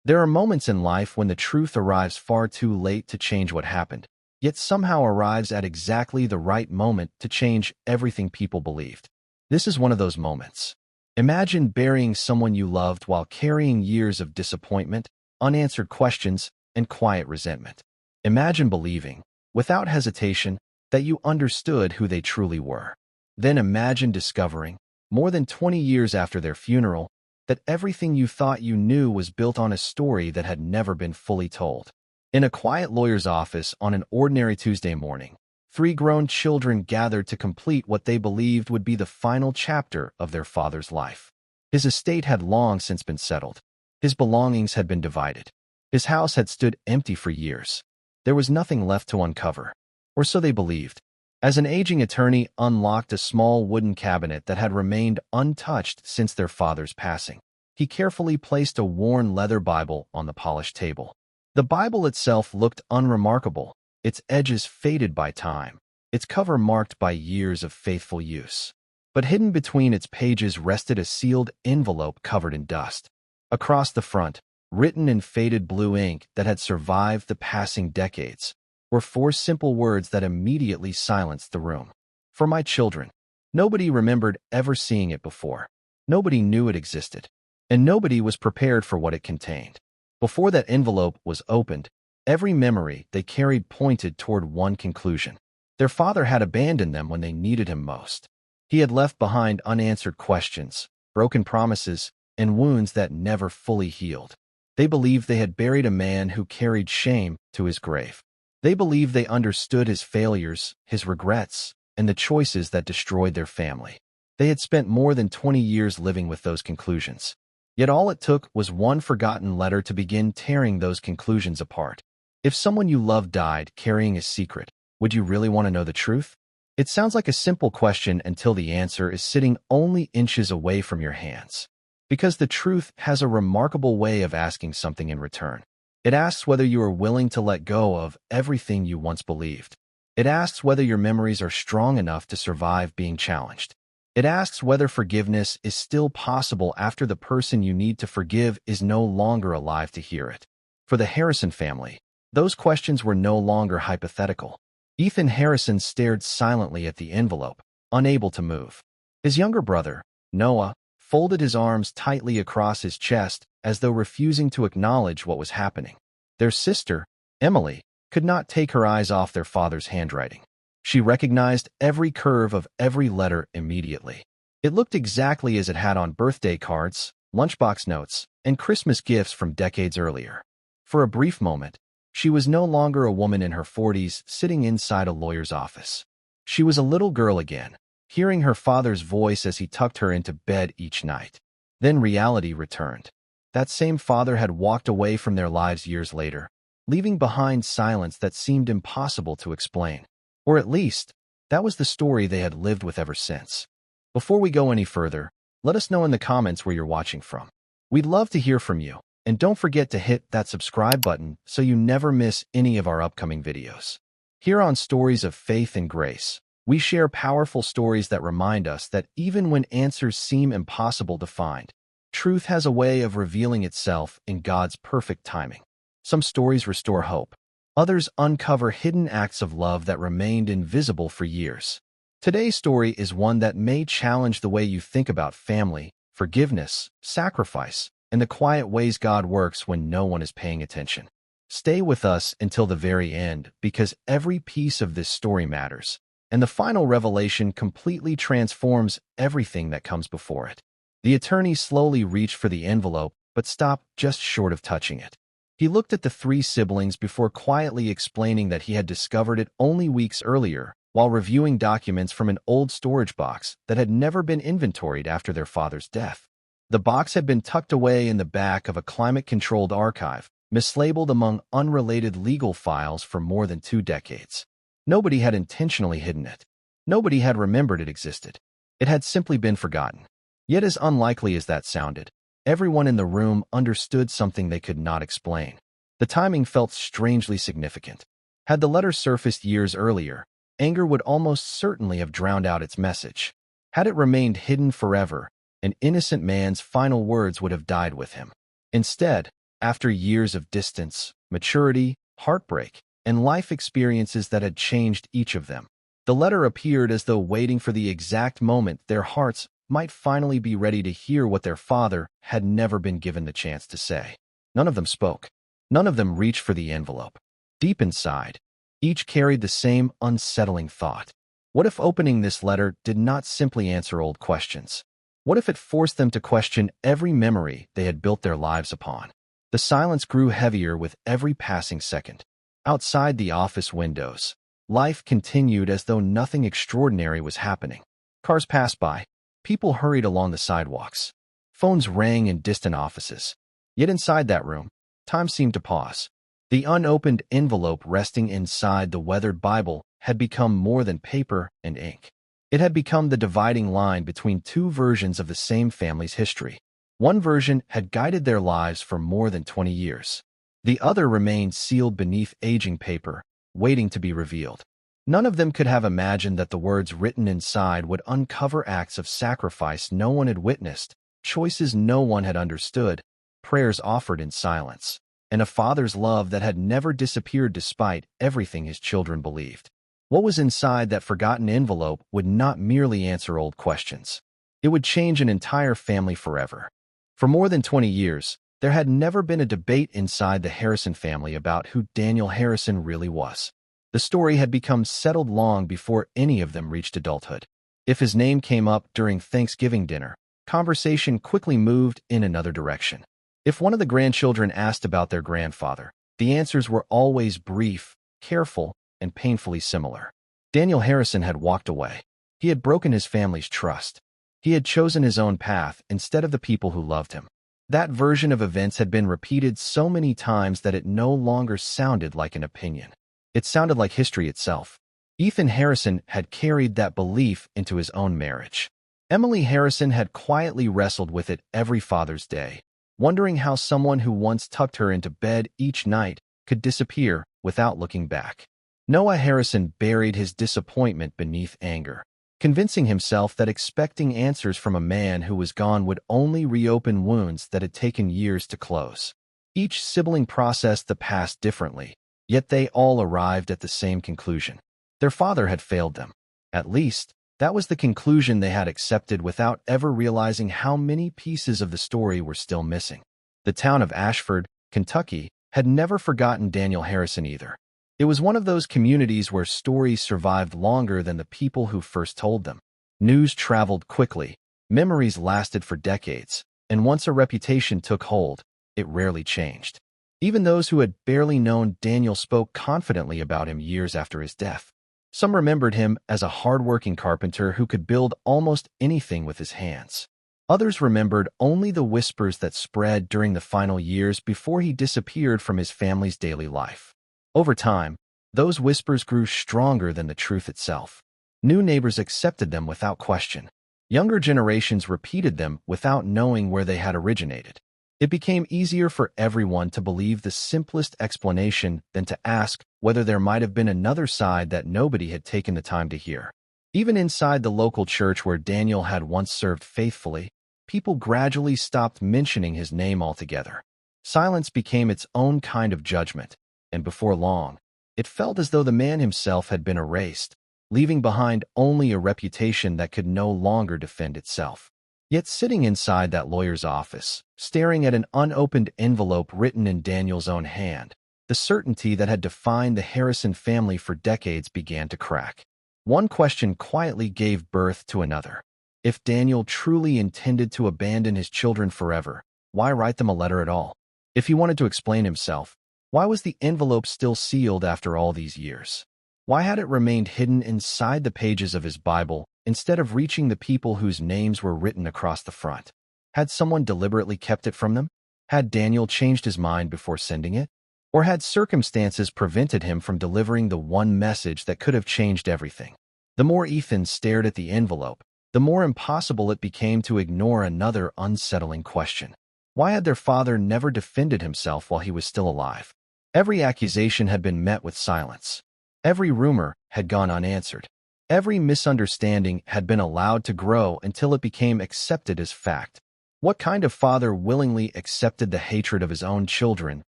There are moments in life when the truth arrives far too late to change what happened, yet somehow arrives at exactly the right moment to change everything people believed. This is one of those moments. Imagine burying someone you loved while carrying years of disappointment, unanswered questions, and quiet resentment. Imagine believing, without hesitation, that you understood who they truly were. Then imagine discovering, more than 20 years after their funeral, that everything you thought you knew was built on a story that had never been fully told. In a quiet lawyer's office on an ordinary Tuesday morning, three grown children gathered to complete what they believed would be the final chapter of their father's life. His estate had long since been settled. His belongings had been divided. His house had stood empty for years. There was nothing left to uncover, or so they believed. As an aging attorney unlocked a small wooden cabinet that had remained untouched since their father's passing, he carefully placed a worn leather Bible on the polished table. The Bible itself looked unremarkable, its edges faded by time, its cover marked by years of faithful use. But hidden between its pages rested a sealed envelope covered in dust. Across the front, written in faded blue ink that had survived the passing decades, were four simple words that immediately silenced the room. For my children. Nobody remembered ever seeing it before. Nobody knew it existed. And nobody was prepared for what it contained. Before that envelope was opened, every memory they carried pointed toward one conclusion. Their father had abandoned them when they needed him most. He had left behind unanswered questions, broken promises, and wounds that never fully healed. They believed they had buried a man who carried shame to his grave. They believed they understood his failures, his regrets, and the choices that destroyed their family. They had spent more than 20 years living with those conclusions. Yet all it took was one forgotten letter to begin tearing those conclusions apart. If someone you loved died carrying a secret, would you really want to know the truth? It sounds like a simple question until the answer is sitting only inches away from your hands. Because the truth has a remarkable way of asking something in return. It asks whether you are willing to let go of everything you once believed. It asks whether your memories are strong enough to survive being challenged. It asks whether forgiveness is still possible after the person you need to forgive is no longer alive to hear it. For the Harrison family, those questions were no longer hypothetical. Ethan Harrison stared silently at the envelope, unable to move. His younger brother, Noah, folded his arms tightly across his chest as though refusing to acknowledge what was happening. Their sister, Emily, could not take her eyes off their father's handwriting. She recognized every curve of every letter immediately. It looked exactly as it had on birthday cards, lunchbox notes, and Christmas gifts from decades earlier. For a brief moment, she was no longer a woman in her 40s sitting inside a lawyer's office. She was a little girl again, hearing her father's voice as he tucked her into bed each night. Then reality returned. That same father had walked away from their lives years later, leaving behind silence that seemed impossible to explain. Or at least, that was the story they had lived with ever since. Before we go any further, let us know in the comments where you're watching from. We'd love to hear from you, and don't forget to hit that subscribe button so you never miss any of our upcoming videos. Here on Stories of Faith and Grace, we share powerful stories that remind us that even when answers seem impossible to find, truth has a way of revealing itself in God's perfect timing. Some stories restore hope. Others uncover hidden acts of love that remained invisible for years. Today's story is one that may challenge the way you think about family, forgiveness, sacrifice, and the quiet ways God works when no one is paying attention. Stay with us until the very end because every piece of this story matters, and the final revelation completely transforms everything that comes before it. The attorney slowly reached for the envelope, but stopped just short of touching it. He looked at the three siblings before quietly explaining that he had discovered it only weeks earlier while reviewing documents from an old storage box that had never been inventoried after their father's death. The box had been tucked away in the back of a climate-controlled archive, mislabeled among unrelated legal files for more than 2 decades. Nobody had intentionally hidden it. Nobody had remembered it existed. It had simply been forgotten. Yet as unlikely as that sounded, everyone in the room understood something they could not explain. The timing felt strangely significant. Had the letter surfaced years earlier, anger would almost certainly have drowned out its message. Had it remained hidden forever, an innocent man's final words would have died with him. Instead, After years of distance, maturity, heartbreak, and life experiences that had changed each of them, the letter appeared as though waiting for the exact moment their hearts might finally be ready to hear what their father had never been given the chance to say. None of them spoke. None of them reached for the envelope. Deep inside, each carried the same unsettling thought. What if opening this letter did not simply answer old questions? What if it forced them to question every memory they had built their lives upon? The silence grew heavier with every passing second. Outside the office windows, life continued as though nothing extraordinary was happening. Cars passed by. People hurried along the sidewalks. Phones rang in distant offices. Yet inside that room, time seemed to pause. The unopened envelope resting inside the weathered Bible had become more than paper and ink. It had become the dividing line between two versions of the same family's history. One version had guided their lives for more than 20 years. The other remained sealed beneath aging paper, waiting to be revealed. None of them could have imagined that the words written inside would uncover acts of sacrifice no one had witnessed, choices no one had understood, prayers offered in silence, and a father's love that had never disappeared despite everything his children believed. What was inside that forgotten envelope would not merely answer old questions. It would change an entire family forever. For more than 20 years, there had never been a debate inside the Harrison family about who Daniel Harrison really was. The story had become settled long before any of them reached adulthood. If his name came up during Thanksgiving dinner, conversation quickly moved in another direction. If one of the grandchildren asked about their grandfather, the answers were always brief, careful, and painfully similar. Daniel Harrison had walked away. He had broken his family's trust. He had chosen his own path instead of the people who loved him. That version of events had been repeated so many times that it no longer sounded like an opinion. It sounded like history itself. Ethan Harrison had carried that belief into his own marriage. Emily Harrison had quietly wrestled with it every Father's Day, wondering how someone who once tucked her into bed each night could disappear without looking back. Noah Harrison buried his disappointment beneath anger, convincing himself that expecting answers from a man who was gone would only reopen wounds that had taken years to close. Each sibling processed the past differently, yet they all arrived at the same conclusion. Their father had failed them. At least, that was the conclusion they had accepted without ever realizing how many pieces of the story were still missing. The town of Ashford, Kentucky, had never forgotten Daniel Harrison either. It was one of those communities where stories survived longer than the people who first told them. News traveled quickly, memories lasted for decades, and once a reputation took hold, it rarely changed. Even those who had barely known Daniel spoke confidently about him years after his death. Some remembered him as a hard-working carpenter who could build almost anything with his hands. Others remembered only the whispers that spread during the final years before he disappeared from his family's daily life. Over time, those whispers grew stronger than the truth itself. New neighbors accepted them without question. Younger generations repeated them without knowing where they had originated. It became easier for everyone to believe the simplest explanation than to ask whether there might have been another side that nobody had taken the time to hear. Even inside the local church where Daniel had once served faithfully, people gradually stopped mentioning his name altogether. Silence became its own kind of judgment, and before long, it felt as though the man himself had been erased, leaving behind only a reputation that could no longer defend itself. Yet sitting inside that lawyer's office, staring at an unopened envelope written in Daniel's own hand, the certainty that had defined the Harrison family for decades began to crack. One question quietly gave birth to another. If Daniel truly intended to abandon his children forever, why write them a letter at all? If he wanted to explain himself, why was the envelope still sealed after all these years? Why had it remained hidden inside the pages of his Bible instead of reaching the people whose names were written across the front? Had someone deliberately kept it from them? Had Daniel changed his mind before sending it? Or had circumstances prevented him from delivering the one message that could have changed everything? The more Ethan stared at the envelope, the more impossible it became to ignore another unsettling question. Why had their father never defended himself while he was still alive? Every accusation had been met with silence. Every rumor had gone unanswered. Every misunderstanding had been allowed to grow until it became accepted as fact. What kind of father willingly accepted the hatred of his own children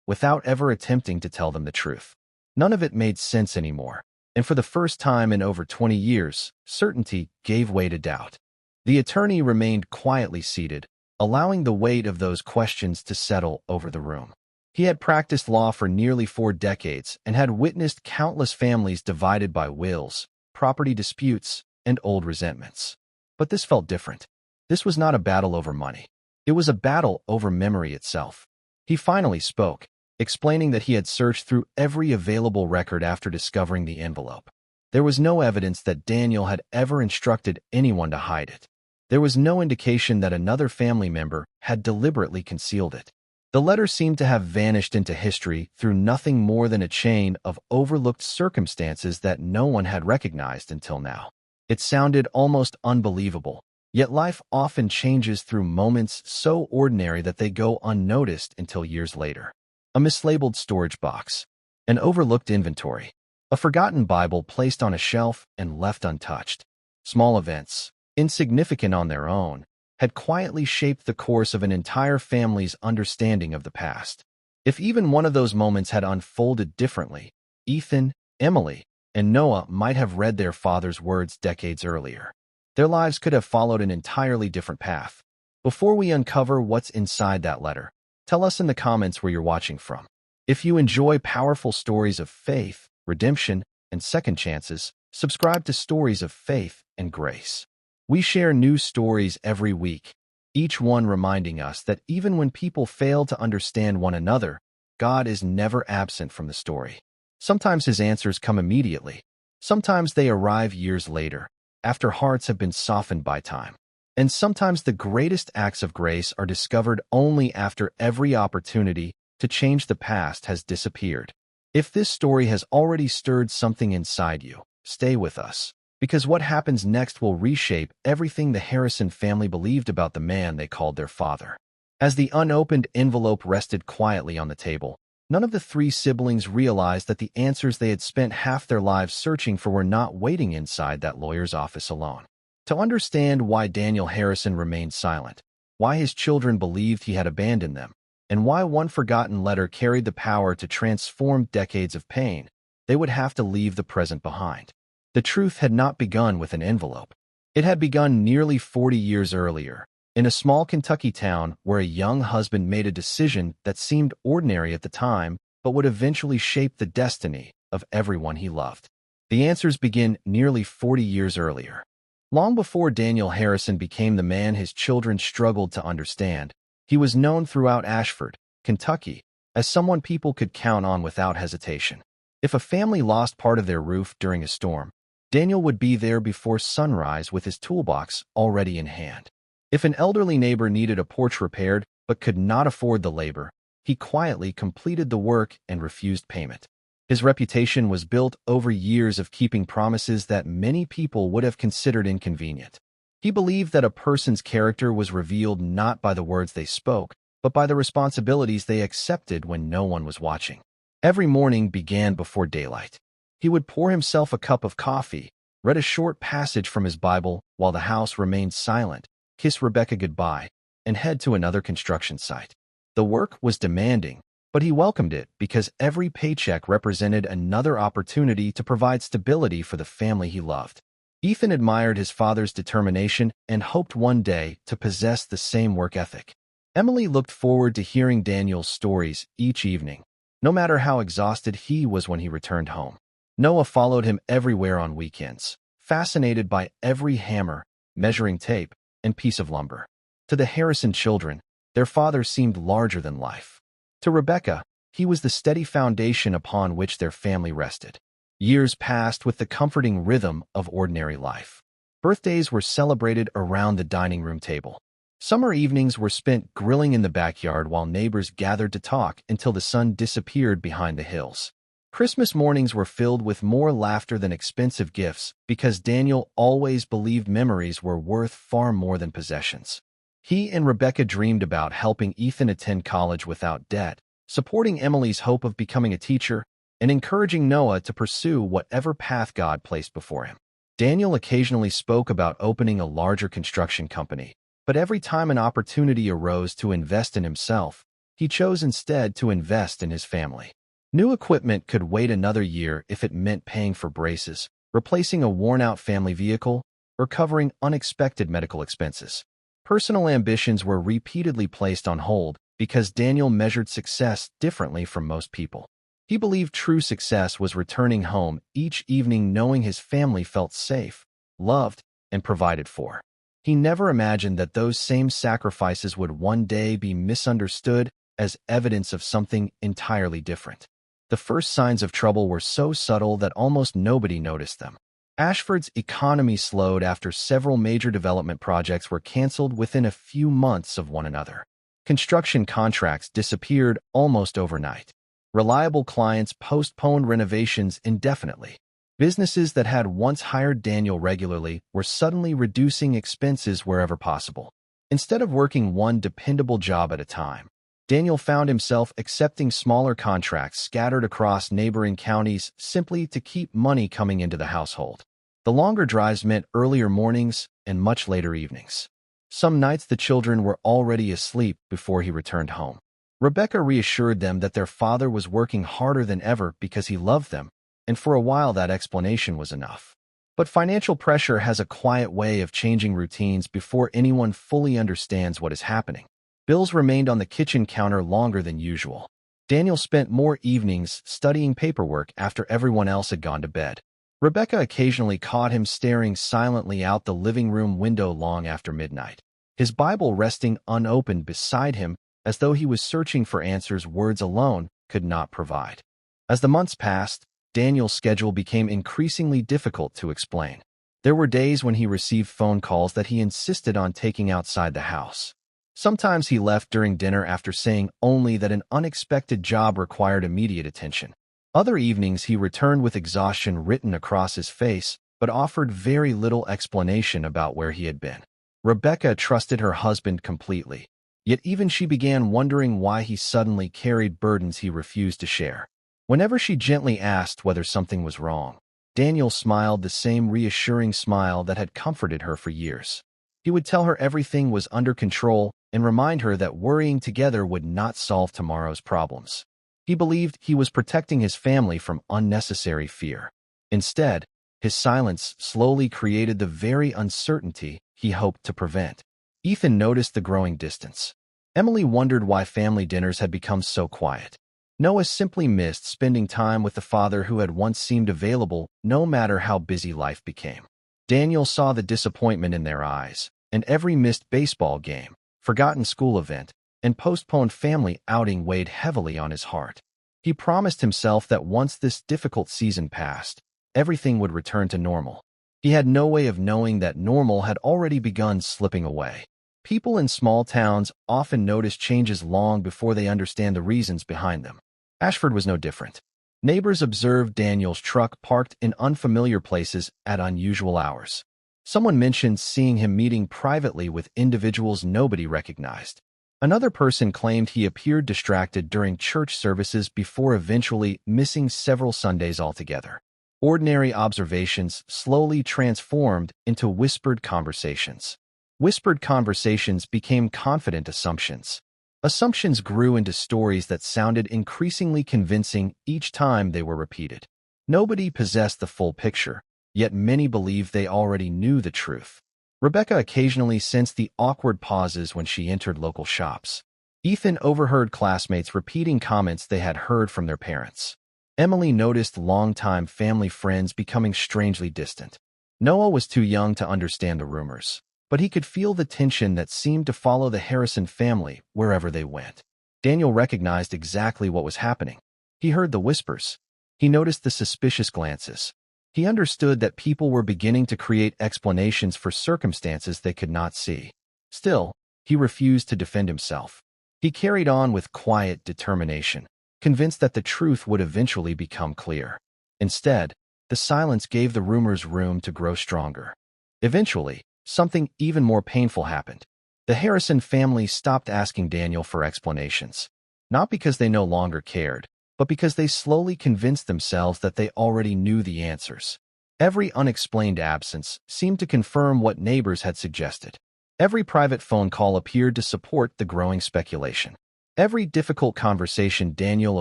without ever attempting to tell them the truth? None of it made sense anymore, and for the first time in over 20 years, certainty gave way to doubt. The attorney remained quietly seated, allowing the weight of those questions to settle over the room. He had practiced law for nearly 4 decades and had witnessed countless families divided by wills, property disputes, and old resentments. But this felt different. This was not a battle over money. It was a battle over memory itself. He finally spoke, explaining that he had searched through every available record after discovering the envelope. There was no evidence that Daniel had ever instructed anyone to hide it. There was no indication that another family member had deliberately concealed it. The letter seemed to have vanished into history through nothing more than a chain of overlooked circumstances that no one had recognized until now. It sounded almost unbelievable, yet life often changes through moments so ordinary that they go unnoticed until years later. A mislabeled storage box, an overlooked inventory, a forgotten Bible placed on a shelf and left untouched. Small events, insignificant on their own, had quietly shaped the course of an entire family's understanding of the past. If even one of those moments had unfolded differently, Ethan, Emily, and Noah might have read their father's words decades earlier. Their lives could have followed an entirely different path. Before we uncover what's inside that letter, tell us in the comments where you're watching from. If you enjoy powerful stories of faith, redemption, and second chances, subscribe to Stories of Faith and Grace. We share new stories every week, each one reminding us that even when people fail to understand one another, God is never absent from the story. Sometimes his answers come immediately. Sometimes they arrive years later, after hearts have been softened by time. And sometimes the greatest acts of grace are discovered only after every opportunity to change the past has disappeared. If this story has already stirred something inside you, stay with us, because what happens next will reshape everything the Harrison family believed about the man they called their father. As the unopened envelope rested quietly on the table, none of the 3 siblings realized that the answers they had spent half their lives searching for were not waiting inside that lawyer's office alone. To understand why Daniel Harrison remained silent, why his children believed he had abandoned them, and why one forgotten letter carried the power to transform decades of pain, they would have to leave the present behind. The truth had not begun with an envelope. It had begun nearly 40 years earlier, in a small Kentucky town where a young husband made a decision that seemed ordinary at the time, but would eventually shape the destiny of everyone he loved. The answers begin nearly 40 years earlier. Long before Daniel Harrison became the man his children struggled to understand, he was known throughout Ashford, Kentucky, as someone people could count on without hesitation. If a family lost part of their roof during a storm, Daniel would be there before sunrise with his toolbox already in hand. If an elderly neighbor needed a porch repaired but could not afford the labor, he quietly completed the work and refused payment. His reputation was built over years of keeping promises that many people would have considered inconvenient. He believed that a person's character was revealed not by the words they spoke, but by the responsibilities they accepted when no one was watching. Every morning began before daylight. He would pour himself a cup of coffee, read a short passage from his Bible while the house remained silent, kiss Rebecca goodbye, and head to another construction site. The work was demanding, but he welcomed it because every paycheck represented another opportunity to provide stability for the family he loved. Ethan admired his father's determination and hoped one day to possess the same work ethic. Emily looked forward to hearing Daniel's stories each evening, no matter how exhausted he was when he returned home. Noah followed him everywhere on weekends, fascinated by every hammer, measuring tape, and piece of lumber. To the Harrison children, their father seemed larger than life. To Rebecca, he was the steady foundation upon which their family rested. Years passed with the comforting rhythm of ordinary life. Birthdays were celebrated around the dining room table. Summer evenings were spent grilling in the backyard while neighbors gathered to talk until the sun disappeared behind the hills. Christmas mornings were filled with more laughter than expensive gifts because Daniel always believed memories were worth far more than possessions. He and Rebecca dreamed about helping Ethan attend college without debt, supporting Emily's hope of becoming a teacher, and encouraging Noah to pursue whatever path God placed before him. Daniel occasionally spoke about opening a larger construction company, But every time an opportunity arose to invest in himself, he chose instead to invest in his family. New equipment could wait another year if it meant paying for braces, replacing a worn-out family vehicle, or covering unexpected medical expenses. Personal ambitions were repeatedly placed on hold because Daniel measured success differently from most people. He believed true success was returning home each evening knowing his family felt safe, loved, and provided for. He never imagined that those same sacrifices would one day be misunderstood as evidence of something entirely different. The first signs of trouble were so subtle that almost nobody noticed them. Ashford's economy slowed after several major development projects were canceled within a few months of one another. Construction contracts disappeared almost overnight. Reliable clients postponed renovations indefinitely. Businesses that had once hired Daniel regularly were suddenly reducing expenses wherever possible. Instead of working one dependable job at a time, Daniel found himself accepting smaller contracts scattered across neighboring counties simply to keep money coming into the household. The longer drives meant earlier mornings and much later evenings. Some nights the children were already asleep before he returned home. Rebecca reassured them that their father was working harder than ever because he loved them, and for a while that explanation was enough. But financial pressure has a quiet way of changing routines before anyone fully understands what is happening. Bills remained on the kitchen counter longer than usual. Daniel spent more evenings studying paperwork after everyone else had gone to bed. Rebecca occasionally caught him staring silently out the living room window long after midnight, his Bible resting unopened beside him as though he was searching for answers words alone could not provide. As the months passed, Daniel's schedule became increasingly difficult to explain. There were days when he received phone calls that he insisted on taking outside the house. Sometimes he left during dinner after saying only that an unexpected job required immediate attention. Other evenings he returned with exhaustion written across his face, but offered very little explanation about where he had been. Rebecca trusted her husband completely, yet even she began wondering why he suddenly carried burdens he refused to share. Whenever she gently asked whether something was wrong, Daniel smiled the same reassuring smile that had comforted her for years. He would tell her everything was under control and remind her that worrying together would not solve tomorrow's problems. He believed he was protecting his family from unnecessary fear. Instead, his silence slowly created the very uncertainty he hoped to prevent. Ethan noticed the growing distance. Emily wondered why family dinners had become so quiet. Noah simply missed spending time with the father who had once seemed available no matter how busy life became. Daniel saw the disappointment in their eyes, and every missed baseball game, forgotten school event, and postponed family outing weighed heavily on his heart. He promised himself that once this difficult season passed, everything would return to normal. He had no way of knowing that normal had already begun slipping away. People in small towns often notice changes long before they understand the reasons behind them. Ashford was no different. Neighbors observed Daniel's truck parked in unfamiliar places at unusual hours. Someone mentioned seeing him meeting privately with individuals nobody recognized. Another person claimed he appeared distracted during church services before eventually missing several Sundays altogether. Ordinary observations slowly transformed into whispered conversations. Whispered conversations became confident assumptions. Assumptions grew into stories that sounded increasingly convincing each time they were repeated. Nobody possessed the full picture, yet many believed they already knew the truth. Rebecca occasionally sensed the awkward pauses when she entered local shops. Ethan overheard classmates repeating comments they had heard from their parents. Emily noticed longtime family friends becoming strangely distant. Noah was too young to understand the rumors, but he could feel the tension that seemed to follow the Harrison family wherever they went. Daniel recognized exactly what was happening. He heard the whispers. He noticed the suspicious glances. He understood that people were beginning to create explanations for circumstances they could not see. Still, he refused to defend himself. He carried on with quiet determination, convinced that the truth would eventually become clear. Instead, the silence gave the rumors room to grow stronger. Eventually, something even more painful happened. The Harrison family stopped asking Daniel for explanations, not because they no longer cared, but because they slowly convinced themselves that they already knew the answers. Every unexplained absence seemed to confirm what neighbors had suggested. Every private phone call appeared to support the growing speculation. Every difficult conversation Daniel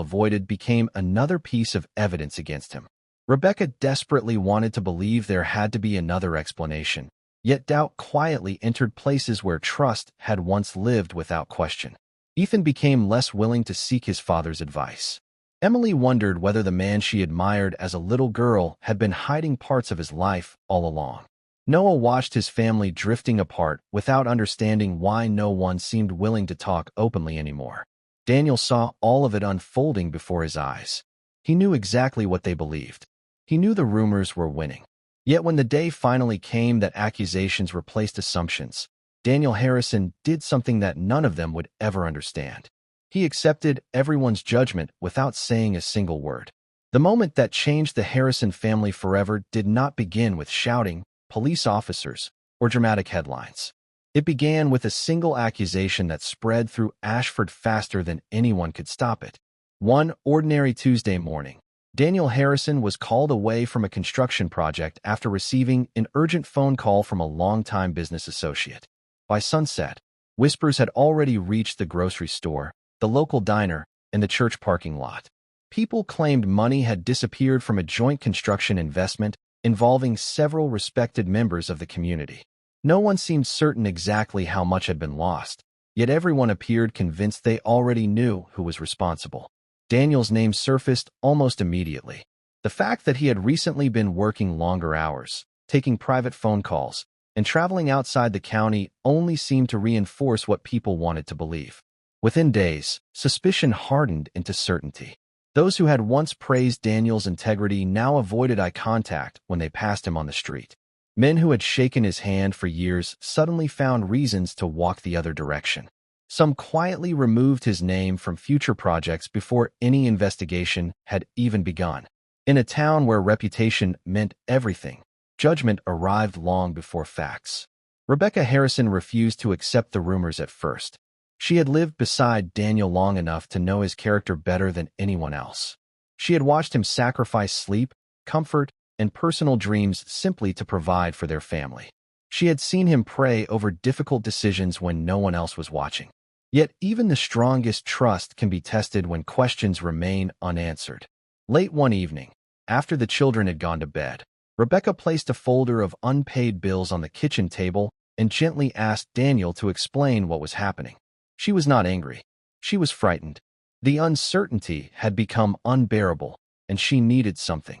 avoided became another piece of evidence against him. Rebecca desperately wanted to believe there had to be another explanation, yet doubt quietly entered places where trust had once lived without question. Ethan became less willing to seek his father's advice. Emily wondered whether the man she admired as a little girl had been hiding parts of his life all along. Noah watched his family drifting apart without understanding why no one seemed willing to talk openly anymore. Daniel saw all of it unfolding before his eyes. He knew exactly what they believed. He knew the rumors were winning. Yet when the day finally came that accusations replaced assumptions, Daniel Harrison did something that none of them would ever understand. He accepted everyone's judgment without saying a single word. The moment that changed the Harrison family forever did not begin with shouting, police officers, or dramatic headlines. It began with a single accusation that spread through Ashford faster than anyone could stop it. One ordinary Tuesday morning, Daniel Harrison was called away from a construction project after receiving an urgent phone call from a longtime business associate. By sunset, whispers had already reached the grocery store, the local diner, and the church parking lot. People claimed money had disappeared from a joint construction investment involving several respected members of the community. No one seemed certain exactly how much had been lost, yet everyone appeared convinced they already knew who was responsible. Daniel's name surfaced almost immediately. The fact that he had recently been working longer hours, taking private phone calls, and traveling outside the county only seemed to reinforce what people wanted to believe. Within days, suspicion hardened into certainty. Those who had once praised Daniel's integrity now avoided eye contact when they passed him on the street. Men who had shaken his hand for years suddenly found reasons to walk the other direction. Some quietly removed his name from future projects before any investigation had even begun. In a town where reputation meant everything, judgment arrived long before facts. Rebecca Harrison refused to accept the rumors at first. She had lived beside Daniel long enough to know his character better than anyone else. She had watched him sacrifice sleep, comfort, and personal dreams simply to provide for their family. She had seen him pray over difficult decisions when no one else was watching. Yet even the strongest trust can be tested when questions remain unanswered. Late one evening, after the children had gone to bed, Rebecca placed a folder of unpaid bills on the kitchen table and gently asked Daniel to explain what was happening. She was not angry. She was frightened. The uncertainty had become unbearable, and she needed something,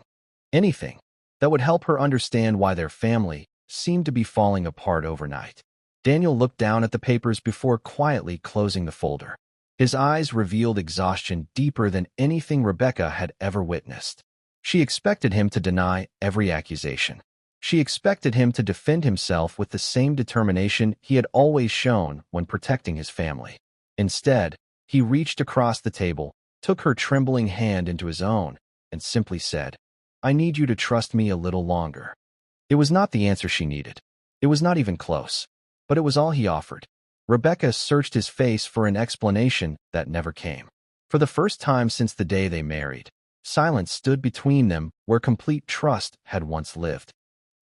anything, that would help her understand why their family seemed to be falling apart overnight. Daniel looked down at the papers before quietly closing the folder. His eyes revealed exhaustion deeper than anything Rebecca had ever witnessed. She expected him to deny every accusation. She expected him to defend himself with the same determination he had always shown when protecting his family. Instead, he reached across the table, took her trembling hand into his own, and simply said, "I need you to trust me a little longer." It was not the answer she needed. It was not even close. But it was all he offered. Rebecca searched his face for an explanation that never came. For the first time since the day they married, silence stood between them where complete trust had once lived.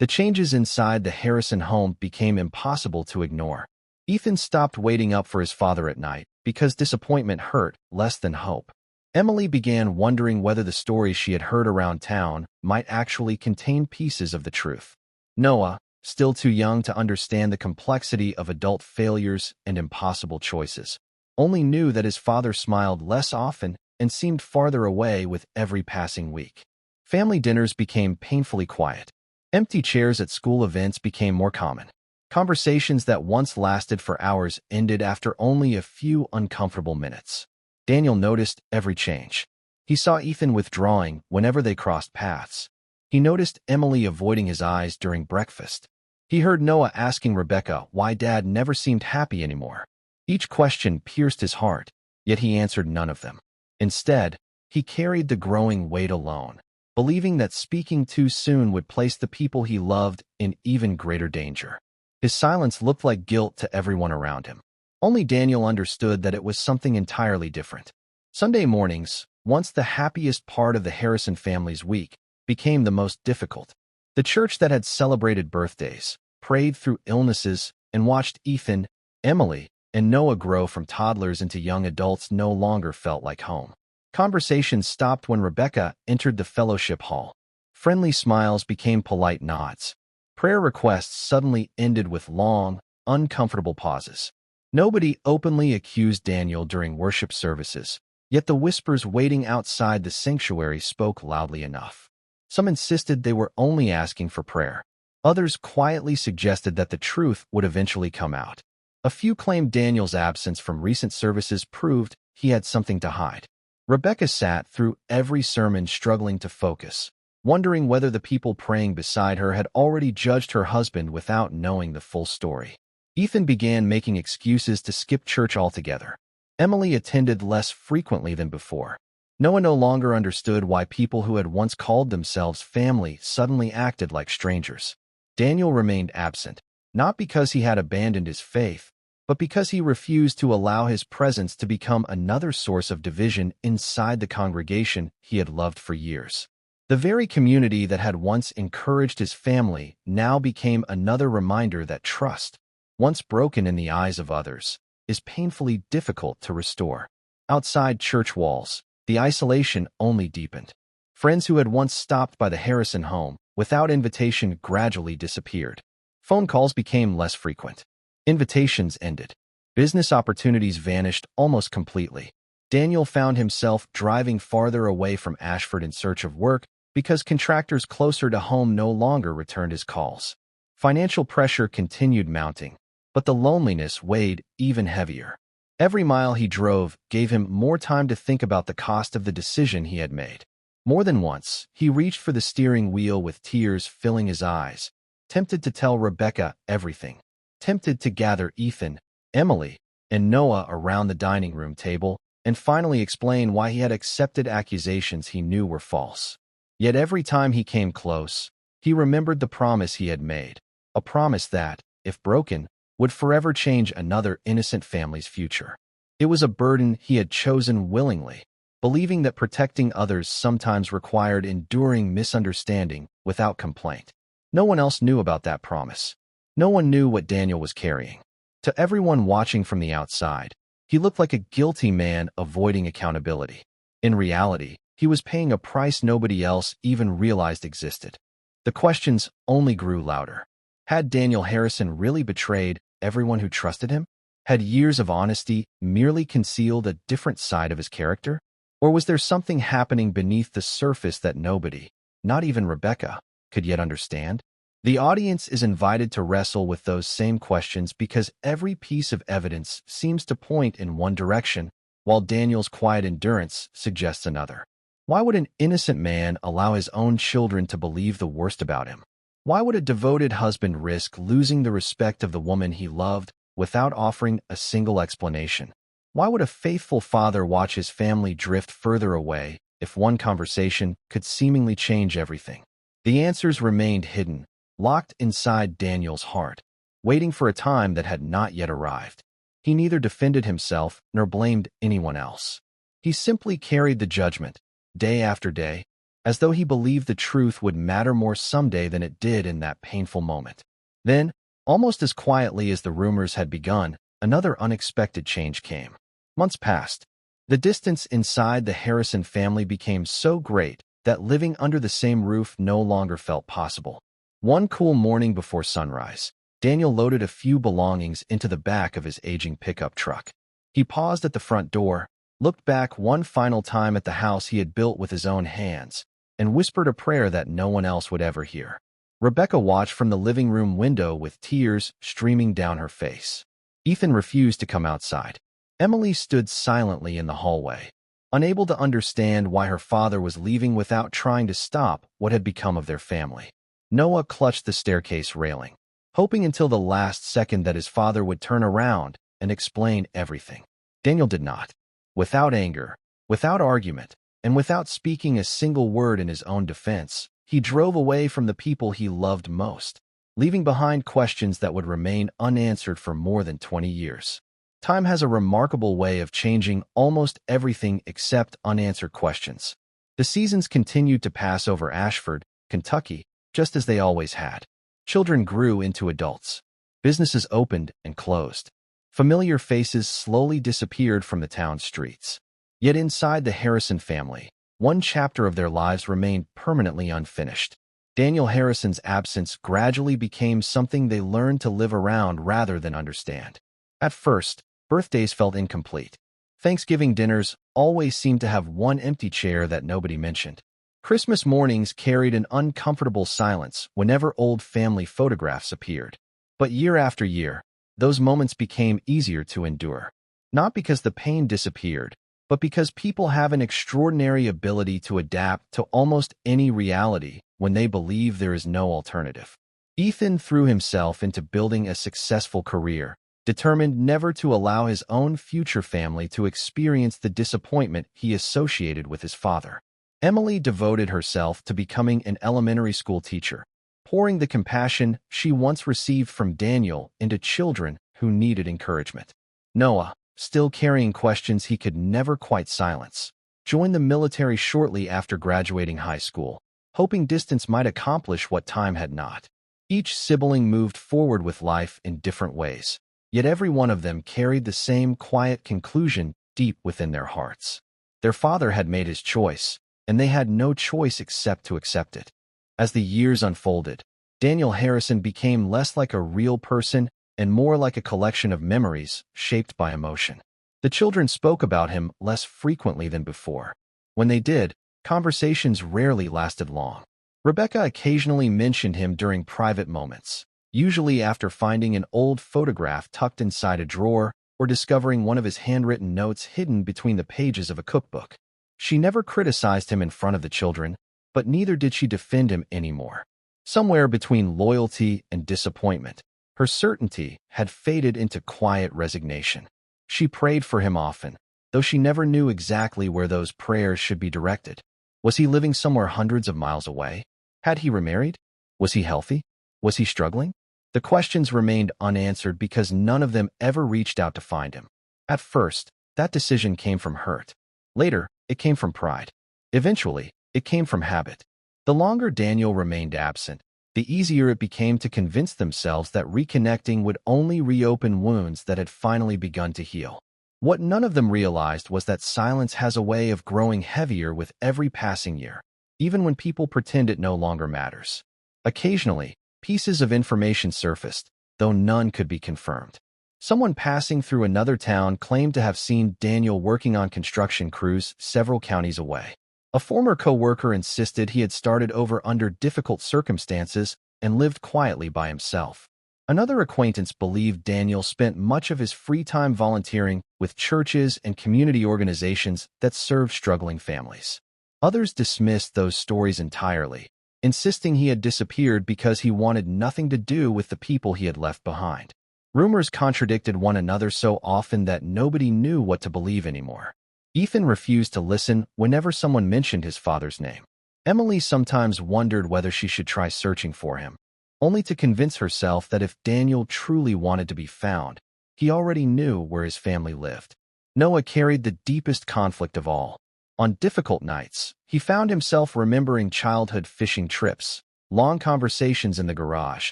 The changes inside the Harrison home became impossible to ignore. Ethan stopped waiting up for his father at night because disappointment hurt less than hope. Emily began wondering whether the stories she had heard around town might actually contain pieces of the truth. Noah, still too young to understand the complexity of adult failures and impossible choices, only knew that his father smiled less often and seemed farther away with every passing week. Family dinners became painfully quiet. Empty chairs at school events became more common. Conversations that once lasted for hours ended after only a few uncomfortable minutes. Daniel noticed every change. He saw Ethan withdrawing whenever they crossed paths. He noticed Emily avoiding his eyes during breakfast. He heard Noah asking Rebecca why Dad never seemed happy anymore. Each question pierced his heart, yet he answered none of them. Instead, he carried the growing weight alone, believing that speaking too soon would place the people he loved in even greater danger. His silence looked like guilt to everyone around him. Only Daniel understood that it was something entirely different. Sunday mornings, once the happiest part of the Harrison family's week, became the most difficult. The church that had celebrated birthdays, prayed through illnesses, and watched Ethan, Emily, and Noah grow from toddlers into young adults no longer felt like home. Conversations stopped when Rebecca entered the fellowship hall. Friendly smiles became polite nods. Prayer requests suddenly ended with long, uncomfortable pauses. Nobody openly accused Daniel during worship services, yet the whispers waiting outside the sanctuary spoke loudly enough. Some insisted they were only asking for prayer. Others quietly suggested that the truth would eventually come out. A few claimed Daniel's absence from recent services proved he had something to hide. Rebecca sat through every sermon struggling to focus, wondering whether the people praying beside her had already judged her husband without knowing the full story. Ethan began making excuses to skip church altogether. Emily attended less frequently than before. Noah no longer understood why people who had once called themselves family suddenly acted like strangers. Daniel remained absent, not because he had abandoned his faith, but because he refused to allow his presence to become another source of division inside the congregation he had loved for years. The very community that had once encouraged his family now became another reminder that trust, once broken in the eyes of others, is painfully difficult to restore. Outside church walls, the isolation only deepened. Friends who had once stopped by the Harrison home without invitation gradually disappeared. Phone calls became less frequent. Invitations ended. Business opportunities vanished almost completely. Daniel found himself driving farther away from Ashford in search of work because contractors closer to home no longer returned his calls. Financial pressure continued mounting, but the loneliness weighed even heavier. Every mile he drove gave him more time to think about the cost of the decision he had made. More than once, he reached for the steering wheel with tears filling his eyes, tempted to tell Rebecca everything, tempted to gather Ethan, Emily, and Noah around the dining room table and finally explain why he had accepted accusations he knew were false. Yet every time he came close, he remembered the promise he had made, a promise that, if broken, would forever change another innocent family's future. It was a burden he had chosen willingly, believing that protecting others sometimes required enduring misunderstanding without complaint. No one else knew about that promise. No one knew what Daniel was carrying. To everyone watching from the outside, he looked like a guilty man avoiding accountability. In reality, he was paying a price nobody else even realized existed. The questions only grew louder. Had Daniel Harrison really betrayed everyone who trusted him? Had years of honesty merely concealed a different side of his character? Or was there something happening beneath the surface that nobody, not even Rebecca, could yet understand? The audience is invited to wrestle with those same questions because every piece of evidence seems to point in one direction, while Daniel's quiet endurance suggests another. Why would an innocent man allow his own children to believe the worst about him? Why would a devoted husband risk losing the respect of the woman he loved without offering a single explanation? Why would a faithful father watch his family drift further away if one conversation could seemingly change everything? The answers remained hidden, locked inside Daniel's heart, waiting for a time that had not yet arrived. He neither defended himself nor blamed anyone else. He simply carried the judgment, day after day, as though he believed the truth would matter more someday than it did in that painful moment. Then, almost as quietly as the rumors had begun, another unexpected change came. Months passed. The distance inside the Harrison family became so great that living under the same roof no longer felt possible. One cool morning before sunrise, Daniel loaded a few belongings into the back of his aging pickup truck. He paused at the front door, looked back one final time at the house he had built with his own hands, and whispered a prayer that no one else would ever hear. Rebecca watched from the living room window with tears streaming down her face. Ethan refused to come outside. Emily stood silently in the hallway, unable to understand why her father was leaving without trying to stop what had become of their family. Noah clutched the staircase railing, hoping until the last second that his father would turn around and explain everything. Daniel did not. Without anger, without argument, and without speaking a single word in his own defense, he drove away from the people he loved most, leaving behind questions that would remain unanswered for more than 20 years. Time has a remarkable way of changing almost everything except unanswered questions. The seasons continued to pass over Ashford, Kentucky, just as they always had. Children grew into adults. Businesses opened and closed. Familiar faces slowly disappeared from the town streets. Yet inside the Harrison family, one chapter of their lives remained permanently unfinished. Daniel Harrison's absence gradually became something they learned to live around rather than understand. At first, birthdays felt incomplete. Thanksgiving dinners always seemed to have one empty chair that nobody mentioned. Christmas mornings carried an uncomfortable silence whenever old family photographs appeared. But year after year, those moments became easier to endure. Not because the pain disappeared, but because people have an extraordinary ability to adapt to almost any reality when they believe there is no alternative. Ethan threw himself into building a successful career, determined never to allow his own future family to experience the disappointment he associated with his father. Emily devoted herself to becoming an elementary school teacher, pouring the compassion she once received from Daniel into children who needed encouragement. Noah, still carrying questions he could never quite silence, joined the military shortly after graduating high school, hoping distance might accomplish what time had not. Each sibling moved forward with life in different ways, yet every one of them carried the same quiet conclusion deep within their hearts. Their father had made his choice, and they had no choice except to accept it. As the years unfolded, Daniel Harrison became less like a real person and more like a collection of memories shaped by emotion. The children spoke about him less frequently than before. When they did, conversations rarely lasted long. Rebecca occasionally mentioned him during private moments, usually after finding an old photograph tucked inside a drawer or discovering one of his handwritten notes hidden between the pages of a cookbook. She never criticized him in front of the children, but neither did she defend him anymore. Somewhere between loyalty and disappointment, her certainty had faded into quiet resignation. She prayed for him often, though she never knew exactly where those prayers should be directed. Was he living somewhere hundreds of miles away? Had he remarried? Was he healthy? Was he struggling? The questions remained unanswered because none of them ever reached out to find him. At first, that decision came from hurt. Later, it came from pride. Eventually, it came from habit. The longer Daniel remained absent, the easier it became to convince themselves that reconnecting would only reopen wounds that had finally begun to heal. What none of them realized was that silence has a way of growing heavier with every passing year, even when people pretend it no longer matters. Occasionally, pieces of information surfaced, though none could be confirmed. Someone passing through another town claimed to have seen Daniel working on construction crews several counties away. A former co-worker insisted he had started over under difficult circumstances and lived quietly by himself. Another acquaintance believed Daniel spent much of his free time volunteering with churches and community organizations that served struggling families. Others dismissed those stories entirely, insisting he had disappeared because he wanted nothing to do with the people he had left behind. Rumors contradicted one another so often that nobody knew what to believe anymore. Ethan refused to listen whenever someone mentioned his father's name. Emily sometimes wondered whether she should try searching for him, only to convince herself that if Daniel truly wanted to be found, he already knew where his family lived. Noah carried the deepest conflict of all. On difficult nights, he found himself remembering childhood fishing trips, long conversations in the garage,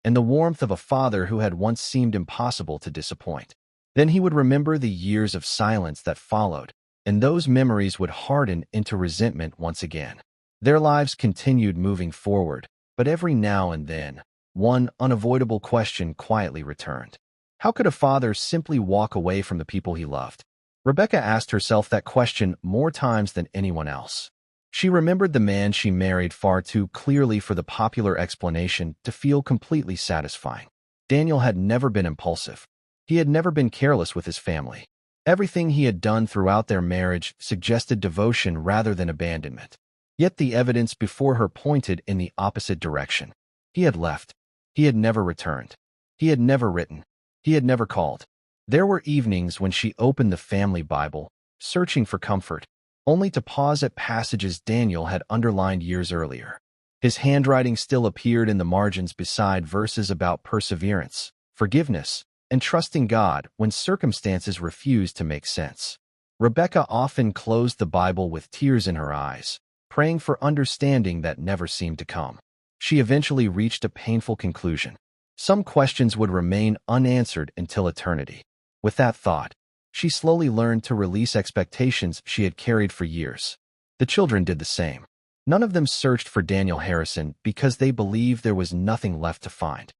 and the warmth of a father who had once seemed impossible to disappoint. Then he would remember the years of silence that followed, and those memories would harden into resentment once again. Their lives continued moving forward, but every now and then, one unavoidable question quietly returned. How could a father simply walk away from the people he loved? Rebecca asked herself that question more times than anyone else. She remembered the man she married far too clearly for the popular explanation to feel completely satisfying. Daniel had never been impulsive. He had never been careless with his family. Everything he had done throughout their marriage suggested devotion rather than abandonment. Yet the evidence before her pointed in the opposite direction. He had left. He had never returned. He had never written. He had never called. There were evenings when she opened the family Bible, searching for comfort, only to pause at passages Daniel had underlined years earlier. His handwriting still appeared in the margins beside verses about perseverance, forgiveness, and trusting God when circumstances refused to make sense. Rebecca often closed the Bible with tears in her eyes, praying for understanding that never seemed to come. She eventually reached a painful conclusion. Some questions would remain unanswered until eternity. With that thought, she slowly learned to release expectations she had carried for years. The children did the same. None of them searched for Daniel Harrison because they believed there was nothing left to find.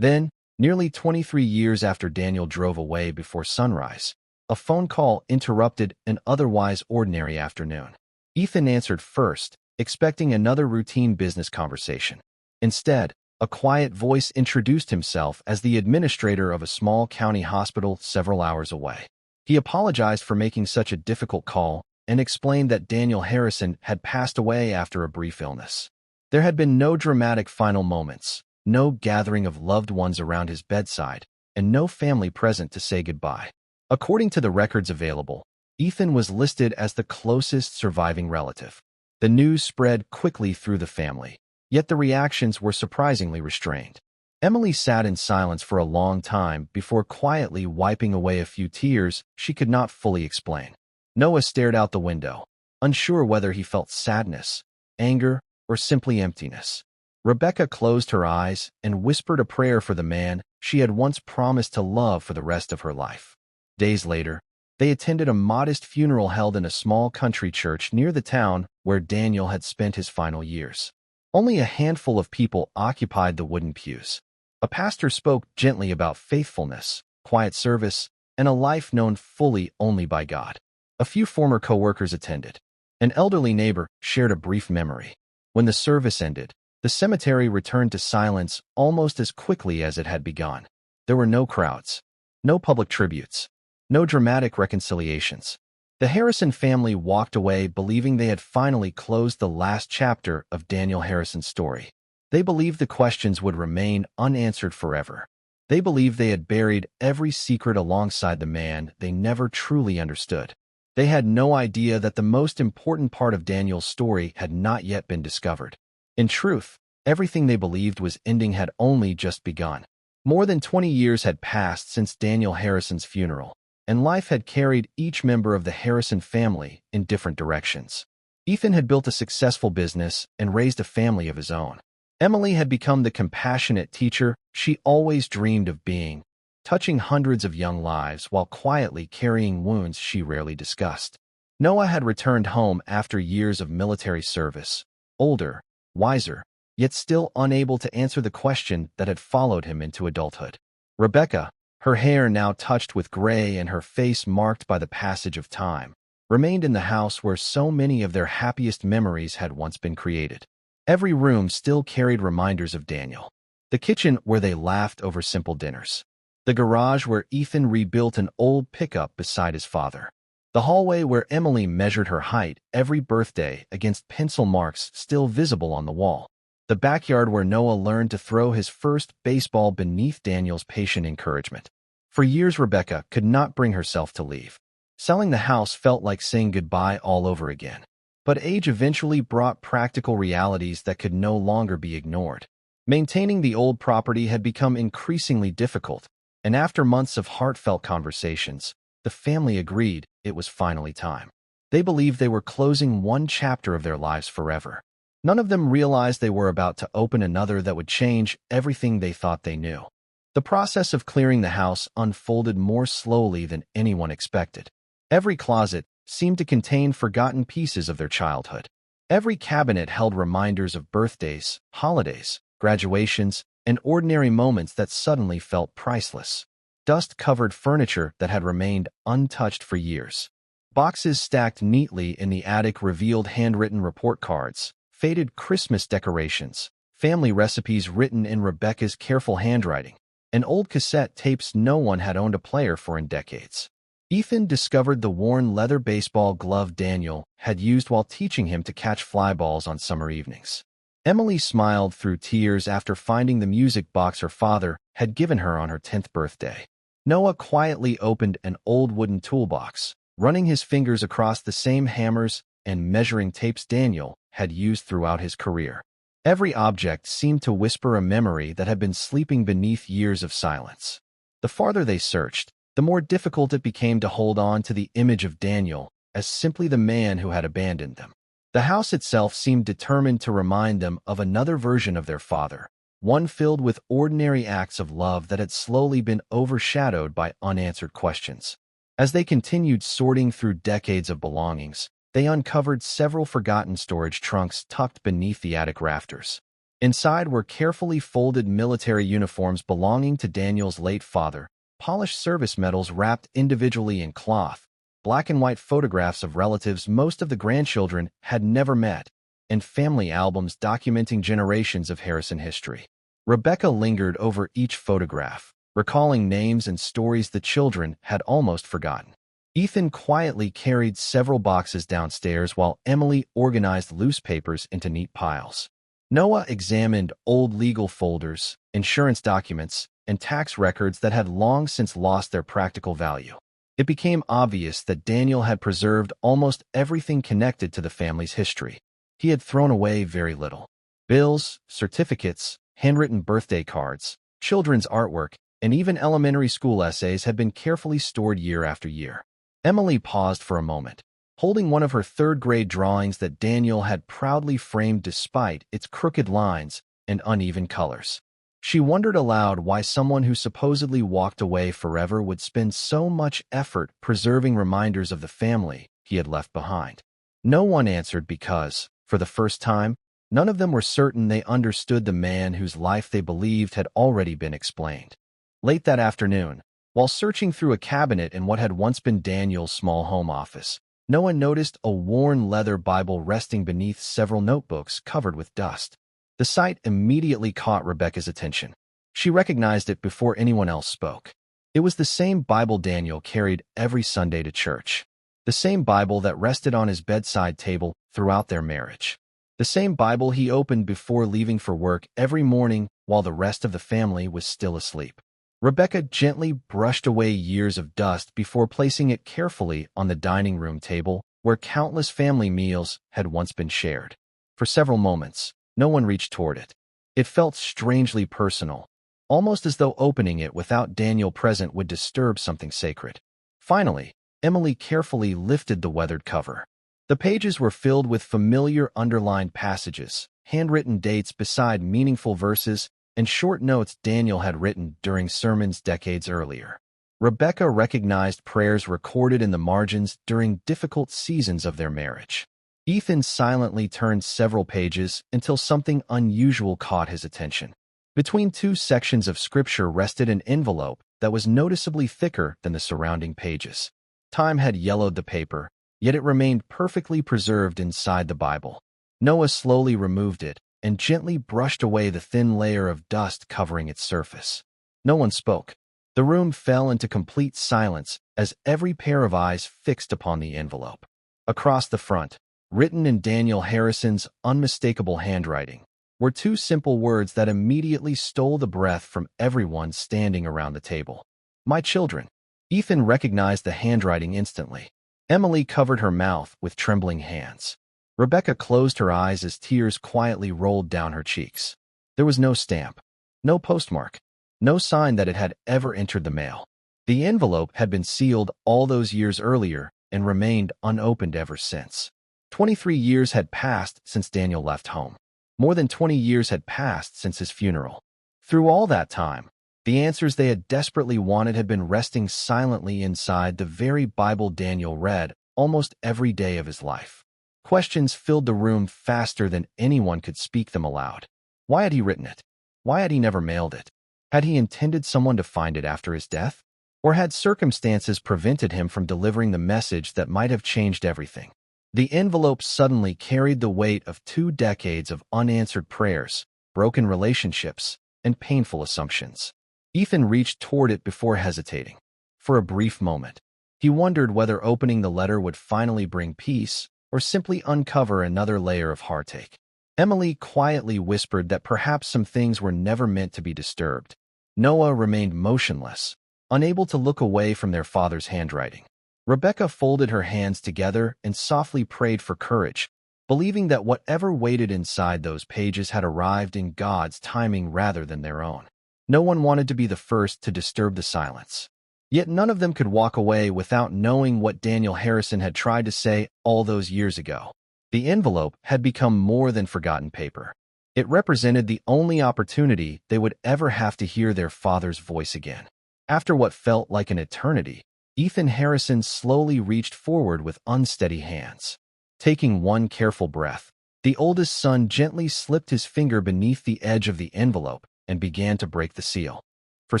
Then, nearly 23 years after Daniel drove away before sunrise, a phone call interrupted an otherwise ordinary afternoon. Ethan answered first, expecting another routine business conversation. Instead, a quiet voice introduced himself as the administrator of a small county hospital several hours away. He apologized for making such a difficult call and explained that Daniel Harrison had passed away after a brief illness. There had been no dramatic final moments, no gathering of loved ones around his bedside, and no family present to say goodbye. According to the records available, Ethan was listed as the closest surviving relative. The news spread quickly through the family, yet the reactions were surprisingly restrained. Emily sat in silence for a long time before quietly wiping away a few tears she could not fully explain. Noah stared out the window, unsure whether he felt sadness, anger, or simply emptiness. Rebecca closed her eyes and whispered a prayer for the man she had once promised to love for the rest of her life. Days later, they attended a modest funeral held in a small country church near the town where Daniel had spent his final years. Only a handful of people occupied the wooden pews. A pastor spoke gently about faithfulness, quiet service, and a life known fully only by God. A few former co-workers attended. An elderly neighbor shared a brief memory. When the service ended, the cemetery returned to silence almost as quickly as it had begun. There were no crowds, no public tributes, no dramatic reconciliations. The Harrison family walked away believing they had finally closed the last chapter of Daniel Harrison's story. They believed the questions would remain unanswered forever. They believed they had buried every secret alongside the man they never truly understood. They had no idea that the most important part of Daniel's story had not yet been discovered. In truth, everything they believed was ending had only just begun. More than 20 years had passed since Daniel Harrison's funeral, and life had carried each member of the Harrison family in different directions. Ethan had built a successful business and raised a family of his own. Emily had become the compassionate teacher she always dreamed of being, touching hundreds of young lives while quietly carrying wounds she rarely discussed. Noah had returned home after years of military service, older, wiser, yet still unable to answer the question that had followed him into adulthood. Rebecca, her hair now touched with gray and her face marked by the passage of time, remained in the house where so many of their happiest memories had once been created. Every room still carried reminders of Daniel. The kitchen where they laughed over simple dinners. The garage where Ethan rebuilt an old pickup beside his father. The hallway where Emily measured her height every birthday against pencil marks still visible on the wall. The backyard where Noah learned to throw his first baseball beneath Daniel's patient encouragement. For years, Rebecca could not bring herself to leave. Selling the house felt like saying goodbye all over again. But age eventually brought practical realities that could no longer be ignored. Maintaining the old property had become increasingly difficult, and after months of heartfelt conversations, the family agreed it was finally time. They believed they were closing one chapter of their lives forever. None of them realized they were about to open another that would change everything they thought they knew. The process of clearing the house unfolded more slowly than anyone expected. Every closet seemed to contain forgotten pieces of their childhood. Every cabinet held reminders of birthdays, holidays, graduations, and ordinary moments that suddenly felt priceless. Dust-covered furniture that had remained untouched for years. Boxes stacked neatly in the attic revealed handwritten report cards, faded Christmas decorations, family recipes written in Rebecca's careful handwriting, and old cassette tapes no one had owned a player for in decades. Ethan discovered the worn leather baseball glove Daniel had used while teaching him to catch fly balls on summer evenings. Emily smiled through tears after finding the music box her father had given her on her 10th birthday. Noah quietly opened an old wooden toolbox, running his fingers across the same hammers and measuring tapes Daniel had used throughout his career. Every object seemed to whisper a memory that had been sleeping beneath years of silence. The farther they searched, the more difficult it became to hold on to the image of Daniel as simply the man who had abandoned them. The house itself seemed determined to remind them of another version of their father, one filled with ordinary acts of love that had slowly been overshadowed by unanswered questions. As they continued sorting through decades of belongings, they uncovered several forgotten storage trunks tucked beneath the attic rafters. Inside were carefully folded military uniforms belonging to Daniel's late father, polished service medals wrapped individually in cloth, black and white photographs of relatives most of the grandchildren had never met, and family albums documenting generations of Harrison history. Rebecca lingered over each photograph, recalling names and stories the children had almost forgotten. Ethan quietly carried several boxes downstairs while Emily organized loose papers into neat piles. Noah examined old legal folders, insurance documents, and tax records that had long since lost their practical value. It became obvious that Daniel had preserved almost everything connected to the family's history. He had thrown away very little. Bills, certificates, handwritten birthday cards, children's artwork, and even elementary school essays had been carefully stored year after year. Emily paused for a moment, holding one of her third-grade drawings that Daniel had proudly framed despite its crooked lines and uneven colors. She wondered aloud why someone who supposedly walked away forever would spend so much effort preserving reminders of the family he had left behind. No one answered because, for the first time, none of them were certain they understood the man whose life they believed had already been explained. Late that afternoon, while searching through a cabinet in what had once been Daniel's small home office, Noah noticed a worn leather Bible resting beneath several notebooks covered with dust. The sight immediately caught Rebecca's attention. She recognized it before anyone else spoke. It was the same Bible Daniel carried every Sunday to church. The same Bible that rested on his bedside table throughout their marriage. The same Bible he opened before leaving for work every morning while the rest of the family was still asleep. Rebecca gently brushed away years of dust before placing it carefully on the dining room table where countless family meals had once been shared. For several moments, no one reached toward it. It felt strangely personal, almost as though opening it without Daniel present would disturb something sacred. Finally, Emily carefully lifted the weathered cover. The pages were filled with familiar underlined passages, handwritten dates beside meaningful verses, and short notes Daniel had written during sermons decades earlier. Rebecca recognized prayers recorded in the margins during difficult seasons of their marriage. Ethan silently turned several pages until something unusual caught his attention. Between two sections of scripture rested an envelope that was noticeably thicker than the surrounding pages. Time had yellowed the paper, yet it remained perfectly preserved inside the Bible. Noah slowly removed it and gently brushed away the thin layer of dust covering its surface. No one spoke. The room fell into complete silence as every pair of eyes fixed upon the envelope. Across the front, written in Daniel Harrison's unmistakable handwriting, were two simple words that immediately stole the breath from everyone standing around the table. My children. Ethan recognized the handwriting instantly. Emily covered her mouth with trembling hands. Rebecca closed her eyes as tears quietly rolled down her cheeks. There was no stamp, no postmark, no sign that it had ever entered the mail. The envelope had been sealed all those years earlier and remained unopened ever since. 23 years had passed since Daniel left home. More than 20 years had passed since his funeral. Through all that time, the answers they had desperately wanted had been resting silently inside the very Bible Daniel read almost every day of his life. Questions filled the room faster than anyone could speak them aloud. Why had he written it? Why had he never mailed it? Had he intended someone to find it after his death? Or had circumstances prevented him from delivering the message that might have changed everything? The envelope suddenly carried the weight of 2 decades of unanswered prayers, broken relationships, and painful assumptions. Ethan reached toward it before hesitating. For a brief moment, he wondered whether opening the letter would finally bring peace or simply uncover another layer of heartache. Emily quietly whispered that perhaps some things were never meant to be disturbed. Noah remained motionless, unable to look away from their father's handwriting. Rebecca folded her hands together and softly prayed for courage, believing that whatever waited inside those pages had arrived in God's timing rather than their own. No one wanted to be the first to disturb the silence. Yet none of them could walk away without knowing what Daniel Harrison had tried to say all those years ago. The envelope had become more than forgotten paper. It represented the only opportunity they would ever have to hear their father's voice again. After what felt like an eternity, Ethan Harrison slowly reached forward with unsteady hands. Taking one careful breath, the oldest son gently slipped his finger beneath the edge of the envelope and began to break the seal. For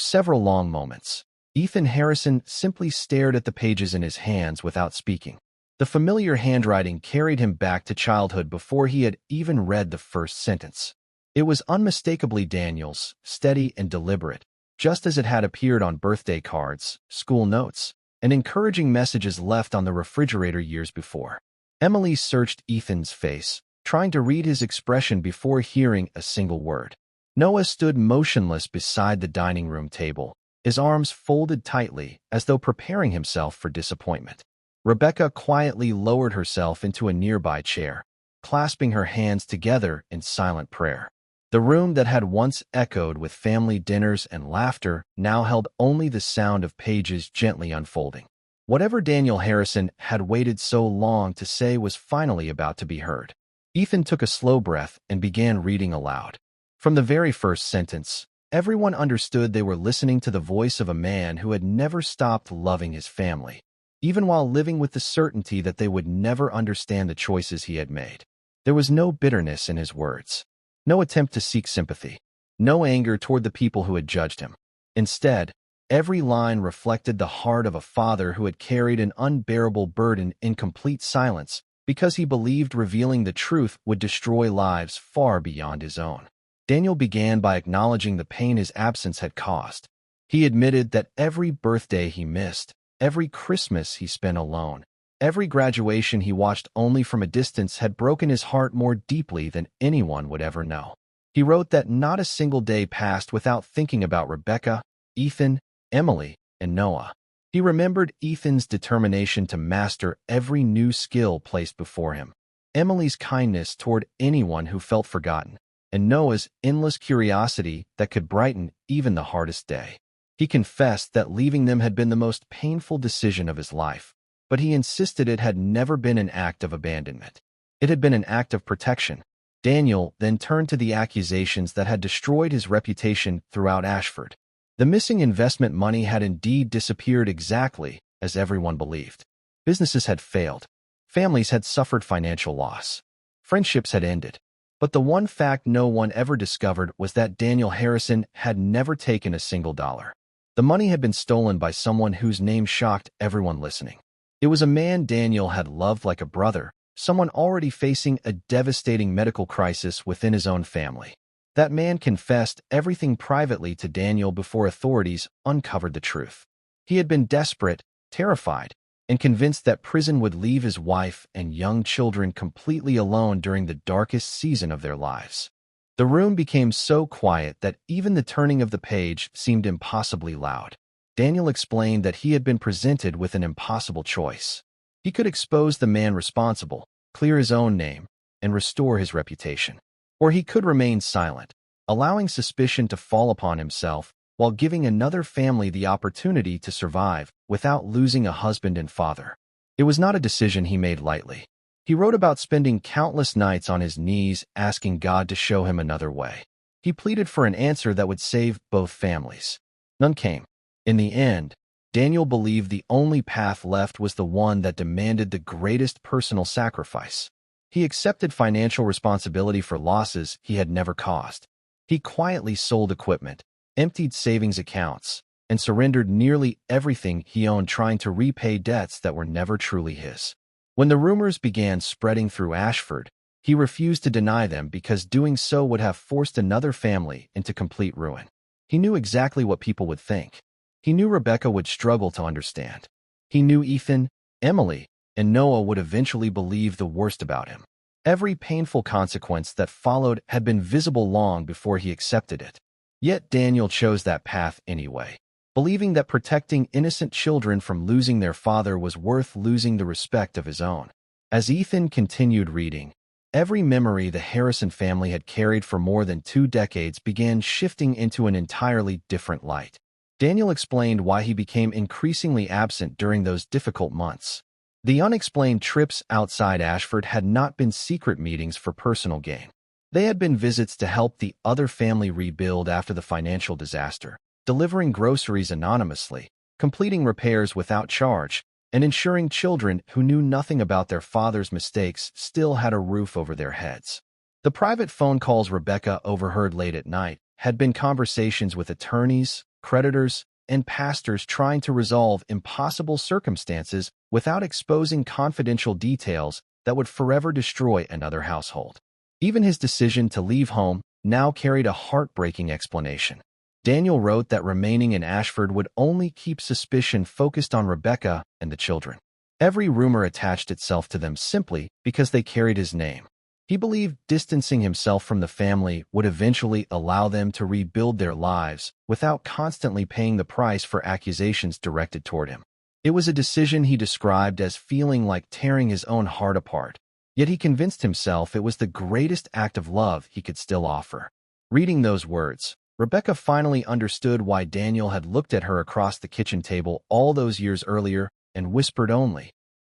several long moments, Ethan Harrison simply stared at the pages in his hands without speaking. The familiar handwriting carried him back to childhood before he had even read the first sentence. It was unmistakably Daniel's, steady and deliberate, just as it had appeared on birthday cards, school notes, and encouraging messages left on the refrigerator years before. Emily searched Ethan's face, trying to read his expression before hearing a single word. Noah stood motionless beside the dining room table, his arms folded tightly as though preparing himself for disappointment. Rebecca quietly lowered herself into a nearby chair, clasping her hands together in silent prayer. The room that had once echoed with family dinners and laughter now held only the sound of pages gently unfolding. Whatever Daniel Harrison had waited so long to say was finally about to be heard. Ethan took a slow breath and began reading aloud. From the very first sentence, everyone understood they were listening to the voice of a man who had never stopped loving his family, even while living with the certainty that they would never understand the choices he had made. There was no bitterness in his words, no attempt to seek sympathy, no anger toward the people who had judged him. Instead, every line reflected the heart of a father who had carried an unbearable burden in complete silence because he believed revealing the truth would destroy lives far beyond his own. Daniel began by acknowledging the pain his absence had caused. He admitted that every birthday he missed, every Christmas he spent alone, every graduation he watched only from a distance had broken his heart more deeply than anyone would ever know. He wrote that not a single day passed without thinking about Rebecca, Ethan, Emily, and Noah. He remembered Ethan's determination to master every new skill placed before him, Emily's kindness toward anyone who felt forgotten, and Noah's endless curiosity that could brighten even the hardest day. He confessed that leaving them had been the most painful decision of his life, but he insisted it had never been an act of abandonment. It had been an act of protection. Daniel then turned to the accusations that had destroyed his reputation throughout Ashford. The missing investment money had indeed disappeared exactly as everyone believed. Businesses had failed. Families had suffered financial loss. Friendships had ended. But the one fact no one ever discovered was that Daniel Harrison had never taken a single dollar. The money had been stolen by someone whose name shocked everyone listening. It was a man Daniel had loved like a brother, someone already facing a devastating medical crisis within his own family. That man confessed everything privately to Daniel before authorities uncovered the truth. He had been desperate, terrified, and convinced that prison would leave his wife and young children completely alone during the darkest season of their lives. The room became so quiet that even the turning of the page seemed impossibly loud. Daniel explained that he had been presented with an impossible choice. He could expose the man responsible, clear his own name, and restore his reputation. Or he could remain silent, allowing suspicion to fall upon himself while giving another family the opportunity to survive without losing a husband and father. It was not a decision he made lightly. He wrote about spending countless nights on his knees asking God to show him another way. He pleaded for an answer that would save both families. None came. In the end, Daniel believed the only path left was the one that demanded the greatest personal sacrifice. He accepted financial responsibility for losses he had never caused. He quietly sold equipment, emptied savings accounts, and surrendered nearly everything he owned trying to repay debts that were never truly his. When the rumors began spreading through Ashford, he refused to deny them because doing so would have forced another family into complete ruin. He knew exactly what people would think. He knew Rebecca would struggle to understand. He knew Ethan, Emily, and Noah would eventually believe the worst about him. Every painful consequence that followed had been visible long before he accepted it. Yet Daniel chose that path anyway, believing that protecting innocent children from losing their father was worth losing the respect of his own. As Ethan continued reading, every memory the Harrison family had carried for more than 2 decades began shifting into an entirely different light. Daniel explained why he became increasingly absent during those difficult months. The unexplained trips outside Ashford had not been secret meetings for personal gain. They had been visits to help the other family rebuild after the financial disaster, delivering groceries anonymously, completing repairs without charge, and ensuring children who knew nothing about their father's mistakes still had a roof over their heads. The private phone calls Rebecca overheard late at night had been conversations with attorneys, creditors, and pastors trying to resolve impossible circumstances without exposing confidential details that would forever destroy another household. Even his decision to leave home now carried a heartbreaking explanation. Daniel wrote that remaining in Ashford would only keep suspicion focused on Rebecca and the children. Every rumor attached itself to them simply because they carried his name. He believed distancing himself from the family would eventually allow them to rebuild their lives without constantly paying the price for accusations directed toward him. It was a decision he described as feeling like tearing his own heart apart, yet he convinced himself it was the greatest act of love he could still offer. Reading those words, Rebecca finally understood why Daniel had looked at her across the kitchen table all those years earlier and whispered only,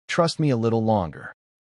"Trust me a little longer."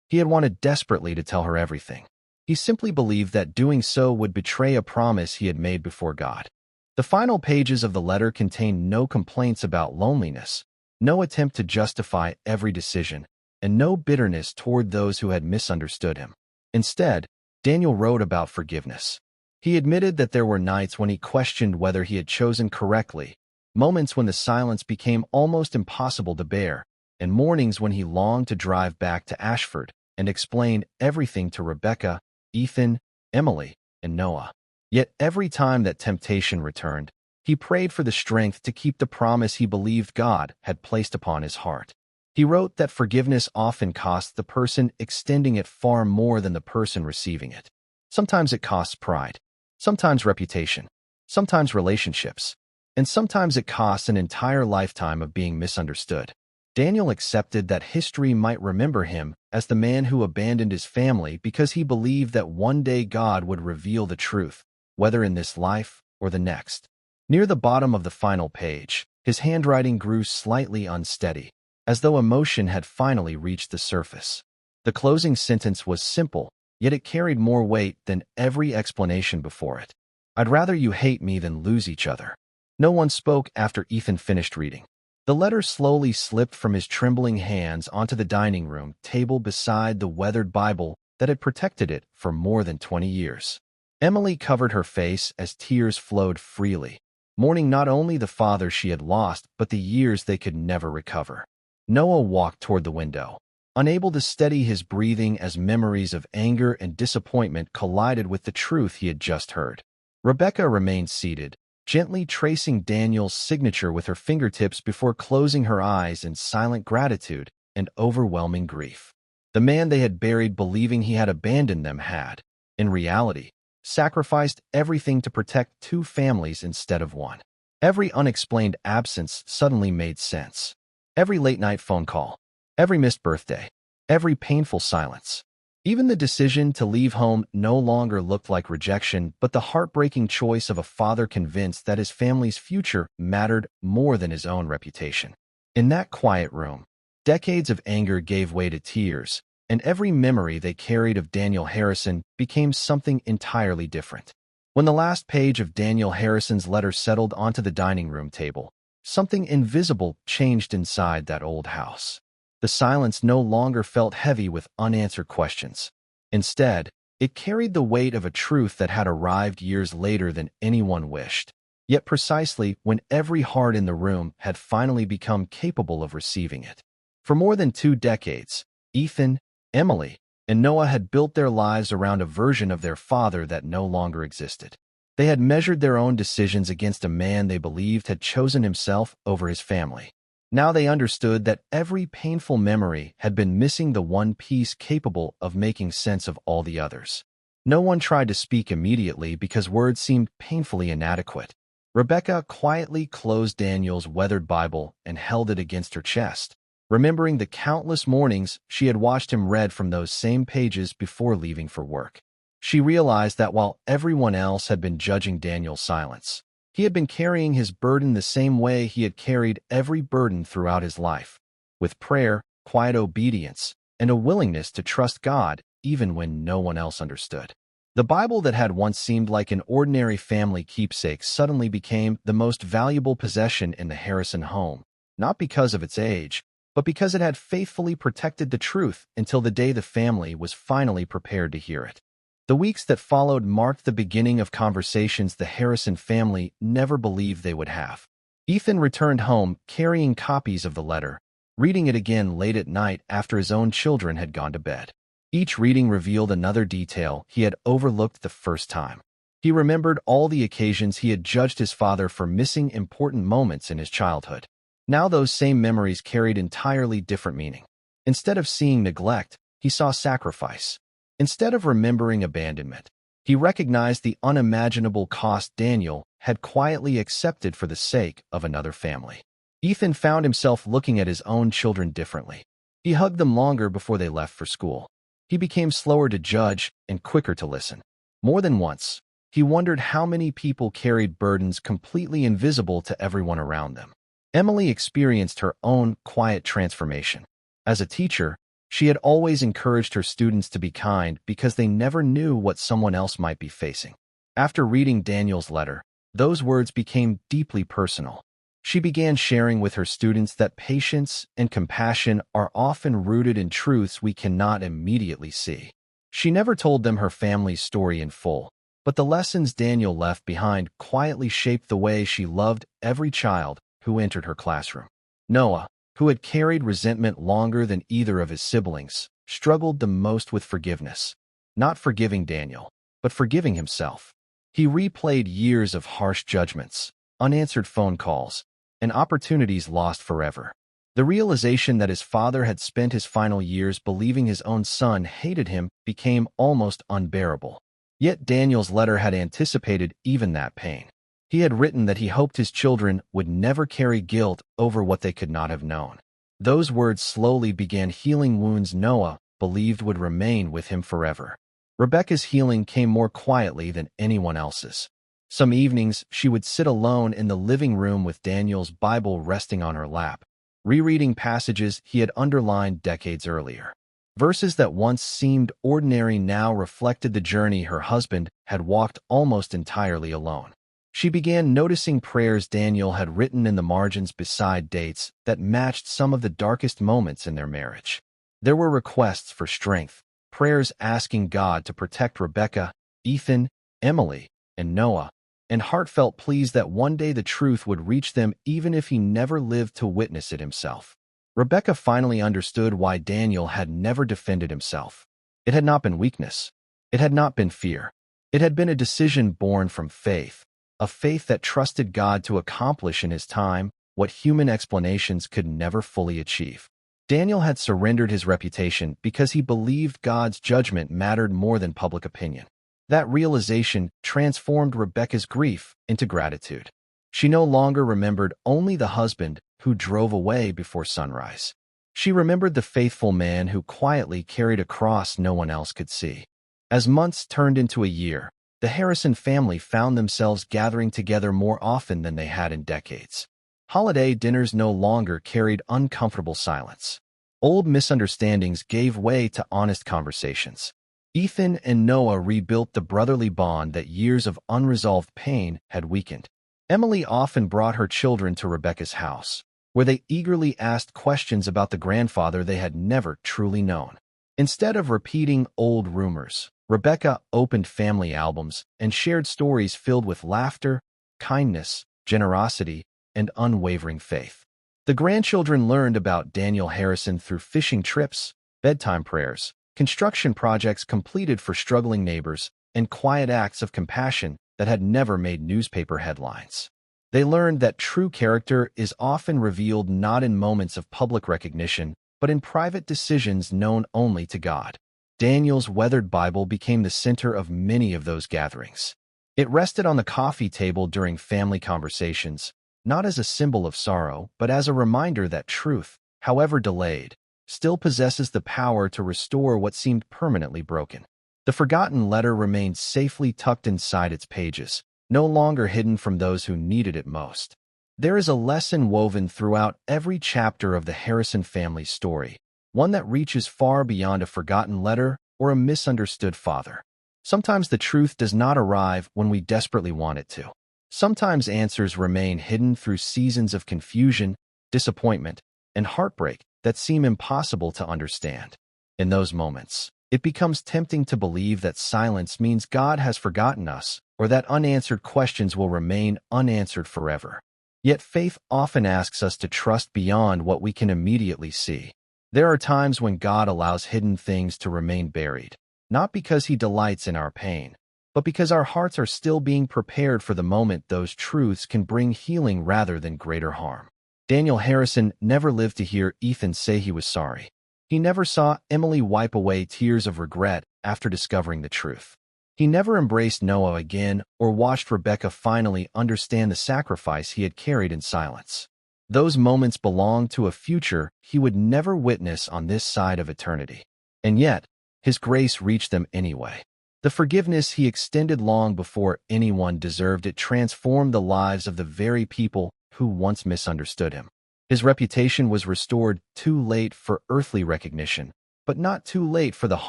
He had wanted desperately to tell her everything. He simply believed that doing so would betray a promise he had made before God. The final pages of the letter contained no complaints about loneliness, no attempt to justify every decision, and no bitterness toward those who had misunderstood him. Instead, Daniel wrote about forgiveness. He admitted that there were nights when he questioned whether he had chosen correctly, moments when the silence became almost impossible to bear, and mornings when he longed to drive back to Ashford and explain everything to Rebecca, Ethan, Emily, and Noah. Yet every time that temptation returned, he prayed for the strength to keep the promise he believed God had placed upon his heart. He wrote that forgiveness often costs the person extending it far more than the person receiving it. Sometimes it costs pride, sometimes reputation, sometimes relationships, and sometimes it costs an entire lifetime of being misunderstood. Daniel accepted that history might remember him as the man who abandoned his family because he believed that one day God would reveal the truth, whether in this life or the next. Near the bottom of the final page, his handwriting grew slightly unsteady, as though emotion had finally reached the surface. The closing sentence was simple, yet it carried more weight than every explanation before it. "I'd rather you hate me than lose each other." No one spoke after Ethan finished reading. The letter slowly slipped from his trembling hands onto the dining room table beside the weathered Bible that had protected it for more than 20 years. Emily covered her face as tears flowed freely, mourning not only the father she had lost but the years they could never recover. Noah walked toward the window, unable to steady his breathing as memories of anger and disappointment collided with the truth he had just heard. Rebecca remained seated, gently tracing Daniel's signature with her fingertips before closing her eyes in silent gratitude and overwhelming grief. The man they had buried believing he had abandoned them had, in reality, sacrificed everything to protect two families instead of one. Every unexplained absence suddenly made sense. Every late-night phone call, every missed birthday, every painful silence. Even the decision to leave home no longer looked like rejection, but the heartbreaking choice of a father convinced that his family's future mattered more than his own reputation. In that quiet room, decades of anger gave way to tears, and every memory they carried of Daniel Harrison became something entirely different. When the last page of Daniel Harrison's letter settled onto the dining room table, something invisible changed inside that old house. The silence no longer felt heavy with unanswered questions. Instead, it carried the weight of a truth that had arrived years later than anyone wished, yet precisely when every heart in the room had finally become capable of receiving it. For more than 2 decades, Ethan, Emily, and Noah had built their lives around a version of their father that no longer existed. They had measured their own decisions against a man they believed had chosen himself over his family. Now they understood that every painful memory had been missing the one piece capable of making sense of all the others. No one tried to speak immediately because words seemed painfully inadequate. Rebecca quietly closed Daniel's weathered Bible and held it against her chest, remembering the countless mornings she had watched him read from those same pages before leaving for work. She realized that while everyone else had been judging Daniel's silence, he had been carrying his burden the same way he had carried every burden throughout his life, with prayer, quiet obedience, and a willingness to trust God even when no one else understood. The Bible that had once seemed like an ordinary family keepsake suddenly became the most valuable possession in the Harrison home, not because of its age, but because it had faithfully protected the truth until the day the family was finally prepared to hear it. The weeks that followed marked the beginning of conversations the Harrison family never believed they would have. Ethan returned home carrying copies of the letter, reading it again late at night after his own children had gone to bed. Each reading revealed another detail he had overlooked the first time. He remembered all the occasions he had judged his father for missing important moments in his childhood. Now those same memories carried entirely different meaning. Instead of seeing neglect, he saw sacrifice. Instead of remembering abandonment, he recognized the unimaginable cost Daniel had quietly accepted for the sake of another family. Ethan found himself looking at his own children differently. He hugged them longer before they left for school. He became slower to judge and quicker to listen. More than once, he wondered how many people carried burdens completely invisible to everyone around them. Emily experienced her own quiet transformation. As a teacher, she had always encouraged her students to be kind because they never knew what someone else might be facing. After reading Daniel's letter, those words became deeply personal. She began sharing with her students that patience and compassion are often rooted in truths we cannot immediately see. She never told them her family's story in full, but the lessons Daniel left behind quietly shaped the way she loved every child who entered her classroom. Noah, who had carried resentment longer than either of his siblings, struggled the most with forgiveness. Not forgiving Daniel, but forgiving himself. He replayed years of harsh judgments, unanswered phone calls, and opportunities lost forever. The realization that his father had spent his final years believing his own son hated him became almost unbearable. Yet Daniel's letter had anticipated even that pain. He had written that he hoped his children would never carry guilt over what they could not have known. Those words slowly began healing wounds Noah believed would remain with him forever. Rebecca's healing came more quietly than anyone else's. Some evenings, she would sit alone in the living room with Daniel's Bible resting on her lap, rereading passages he had underlined decades earlier. Verses that once seemed ordinary now reflected the journey her husband had walked almost entirely alone. She began noticing prayers Daniel had written in the margins beside dates that matched some of the darkest moments in their marriage. There were requests for strength, prayers asking God to protect Rebecca, Ethan, Emily, and Noah, and heartfelt pleas that one day the truth would reach them even if he never lived to witness it himself. Rebecca finally understood why Daniel had never defended himself. It had not been weakness. It had not been fear. It had been a decision born from faith, a faith that trusted God to accomplish in his time what human explanations could never fully achieve. Daniel had surrendered his reputation because he believed God's judgment mattered more than public opinion. That realization transformed Rebecca's grief into gratitude. She no longer remembered only the husband who drove away before sunrise. She remembered the faithful man who quietly carried a cross no one else could see. As months turned into a year, the Harrison family found themselves gathering together more often than they had in decades. Holiday dinners no longer carried uncomfortable silence. Old misunderstandings gave way to honest conversations. Ethan and Noah rebuilt the brotherly bond that years of unresolved pain had weakened. Emily often brought her children to Rebecca's house, where they eagerly asked questions about the grandfather they had never truly known. Instead of repeating old rumors, Rebecca opened family albums and shared stories filled with laughter, kindness, generosity, and unwavering faith. The grandchildren learned about Daniel Harrison through fishing trips, bedtime prayers, construction projects completed for struggling neighbors, and quiet acts of compassion that had never made newspaper headlines. They learned that true character is often revealed not in moments of public recognition, but in private decisions known only to God. Daniel's weathered Bible became the center of many of those gatherings. It rested on the coffee table during family conversations, not as a symbol of sorrow, but as a reminder that truth, however delayed, still possesses the power to restore what seemed permanently broken. The forgotten letter remained safely tucked inside its pages, no longer hidden from those who needed it most. There is a lesson woven throughout every chapter of the Harrison family story, one that reaches far beyond a forgotten letter or a misunderstood father. Sometimes the truth does not arrive when we desperately want it to. Sometimes answers remain hidden through seasons of confusion, disappointment, and heartbreak that seem impossible to understand. In those moments, it becomes tempting to believe that silence means God has forgotten us, or that unanswered questions will remain unanswered forever. Yet faith often asks us to trust beyond what we can immediately see. There are times when God allows hidden things to remain buried, not because He delights in our pain, but because our hearts are still being prepared for the moment those truths can bring healing rather than greater harm. Daniel Harrison never lived to hear Ethan say he was sorry. He never saw Emily wipe away tears of regret after discovering the truth. He never embraced Noah again or watched Rebecca finally understand the sacrifice he had carried in silence. Those moments belonged to a future he would never witness on this side of eternity. And yet, His grace reached them anyway. The forgiveness He extended long before anyone deserved it transformed the lives of the very people who once misunderstood Him. His reputation was restored too late for earthly recognition, but not too late for the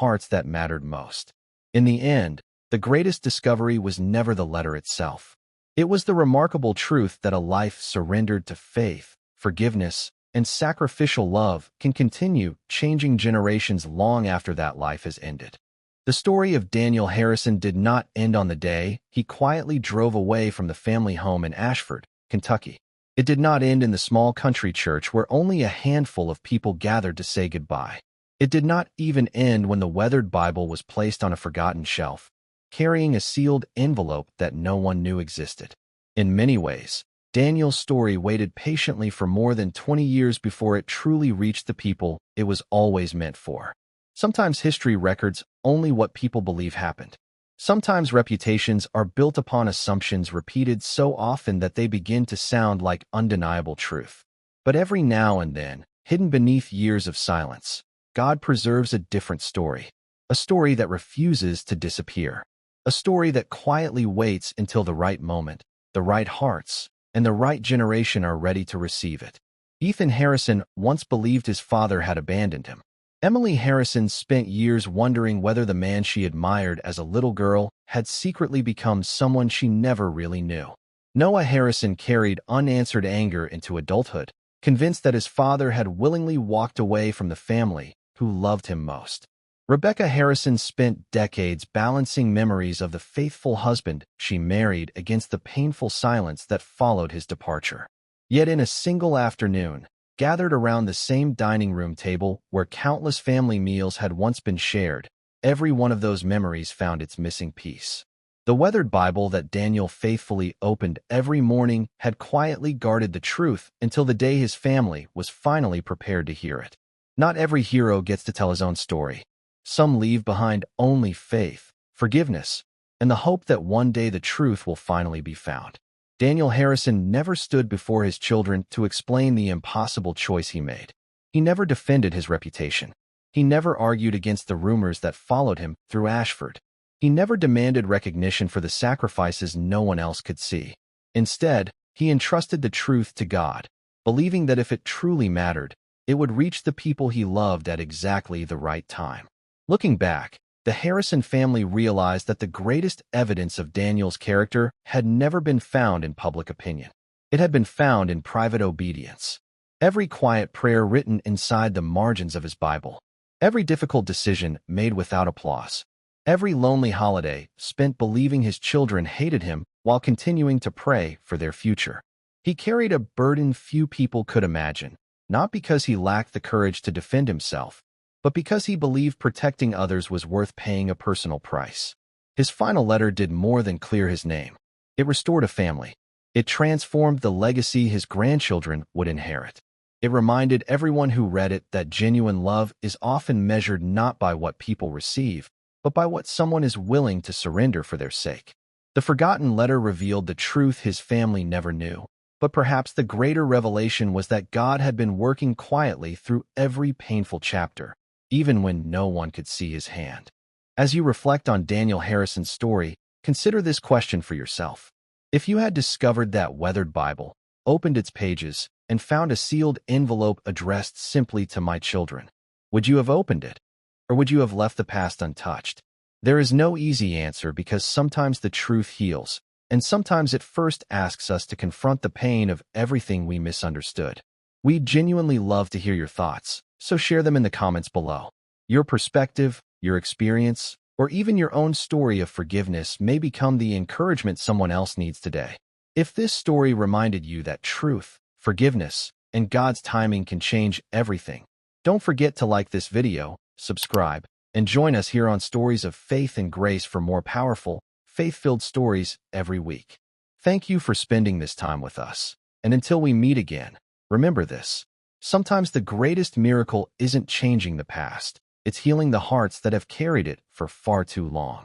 hearts that mattered most. In the end, the greatest discovery was never the letter itself. It was the remarkable truth that a life surrendered to faith, forgiveness, and sacrificial love can continue changing generations long after that life has ended. The story of Daniel Harrison did not end on the day he quietly drove away from the family home in Ashford, Kentucky. It did not end in the small country church where only a handful of people gathered to say goodbye. It did not even end when the weathered Bible was placed on a forgotten shelf, carrying a sealed envelope that no one knew existed. In many ways, Daniel's story waited patiently for more than 20 years before it truly reached the people it was always meant for. Sometimes history records only what people believe happened. Sometimes reputations are built upon assumptions repeated so often that they begin to sound like undeniable truth. But every now and then, hidden beneath years of silence, God preserves a different story, a story that refuses to disappear, a story that quietly waits until the right moment, the right hearts, and the right generation are ready to receive it. Ethan Harrison once believed his father had abandoned him. Emily Harrison spent years wondering whether the man she admired as a little girl had secretly become someone she never really knew. Noah Harrison carried unanswered anger into adulthood, convinced that his father had willingly walked away from the family who loved him most. Rebecca Harrison spent decades balancing memories of the faithful husband she married against the painful silence that followed his departure. Yet in a single afternoon, gathered around the same dining room table where countless family meals had once been shared, every one of those memories found its missing piece. The weathered Bible that Daniel faithfully opened every morning had quietly guarded the truth until the day his family was finally prepared to hear it. Not every hero gets to tell his own story. Some leave behind only faith, forgiveness, and the hope that one day the truth will finally be found. Daniel Harrison never stood before his children to explain the impossible choice he made. He never defended his reputation. He never argued against the rumors that followed him through Ashford. He never demanded recognition for the sacrifices no one else could see. Instead, he entrusted the truth to God, believing that if it truly mattered, it would reach the people he loved at exactly the right time. Looking back, the Harrison family realized that the greatest evidence of Daniel's character had never been found in public opinion. It had been found in private obedience. Every quiet prayer written inside the margins of his Bible, every difficult decision made without applause, every lonely holiday spent believing his children hated him while continuing to pray for their future. He carried a burden few people could imagine, not because he lacked the courage to defend himself, but because he believed protecting others was worth paying a personal price. His final letter did more than clear his name. It restored a family. It transformed the legacy his grandchildren would inherit. It reminded everyone who read it that genuine love is often measured not by what people receive, but by what someone is willing to surrender for their sake. The forgotten letter revealed the truth his family never knew, but perhaps the greater revelation was that God had been working quietly through every painful chapter, even when no one could see his hand. As you reflect on Daniel Harrison's story, consider this question for yourself. If you had discovered that weathered Bible, opened its pages, and found a sealed envelope addressed simply to my children, would you have opened it? Or would you have left the past untouched? There is no easy answer because sometimes the truth heals, and sometimes it first asks us to confront the pain of everything we misunderstood. We genuinely love to hear your thoughts, so share them in the comments below. Your perspective, your experience, or even your own story of forgiveness may become the encouragement someone else needs today. If this story reminded you that truth, forgiveness, and God's timing can change everything, don't forget to like this video, subscribe, and join us here on Stories of Faith and Grace for more powerful, faith-filled stories every week. Thank you for spending this time with us. And until we meet again, remember this. Sometimes the greatest miracle isn't changing the past. It's healing the hearts that have carried it for far too long.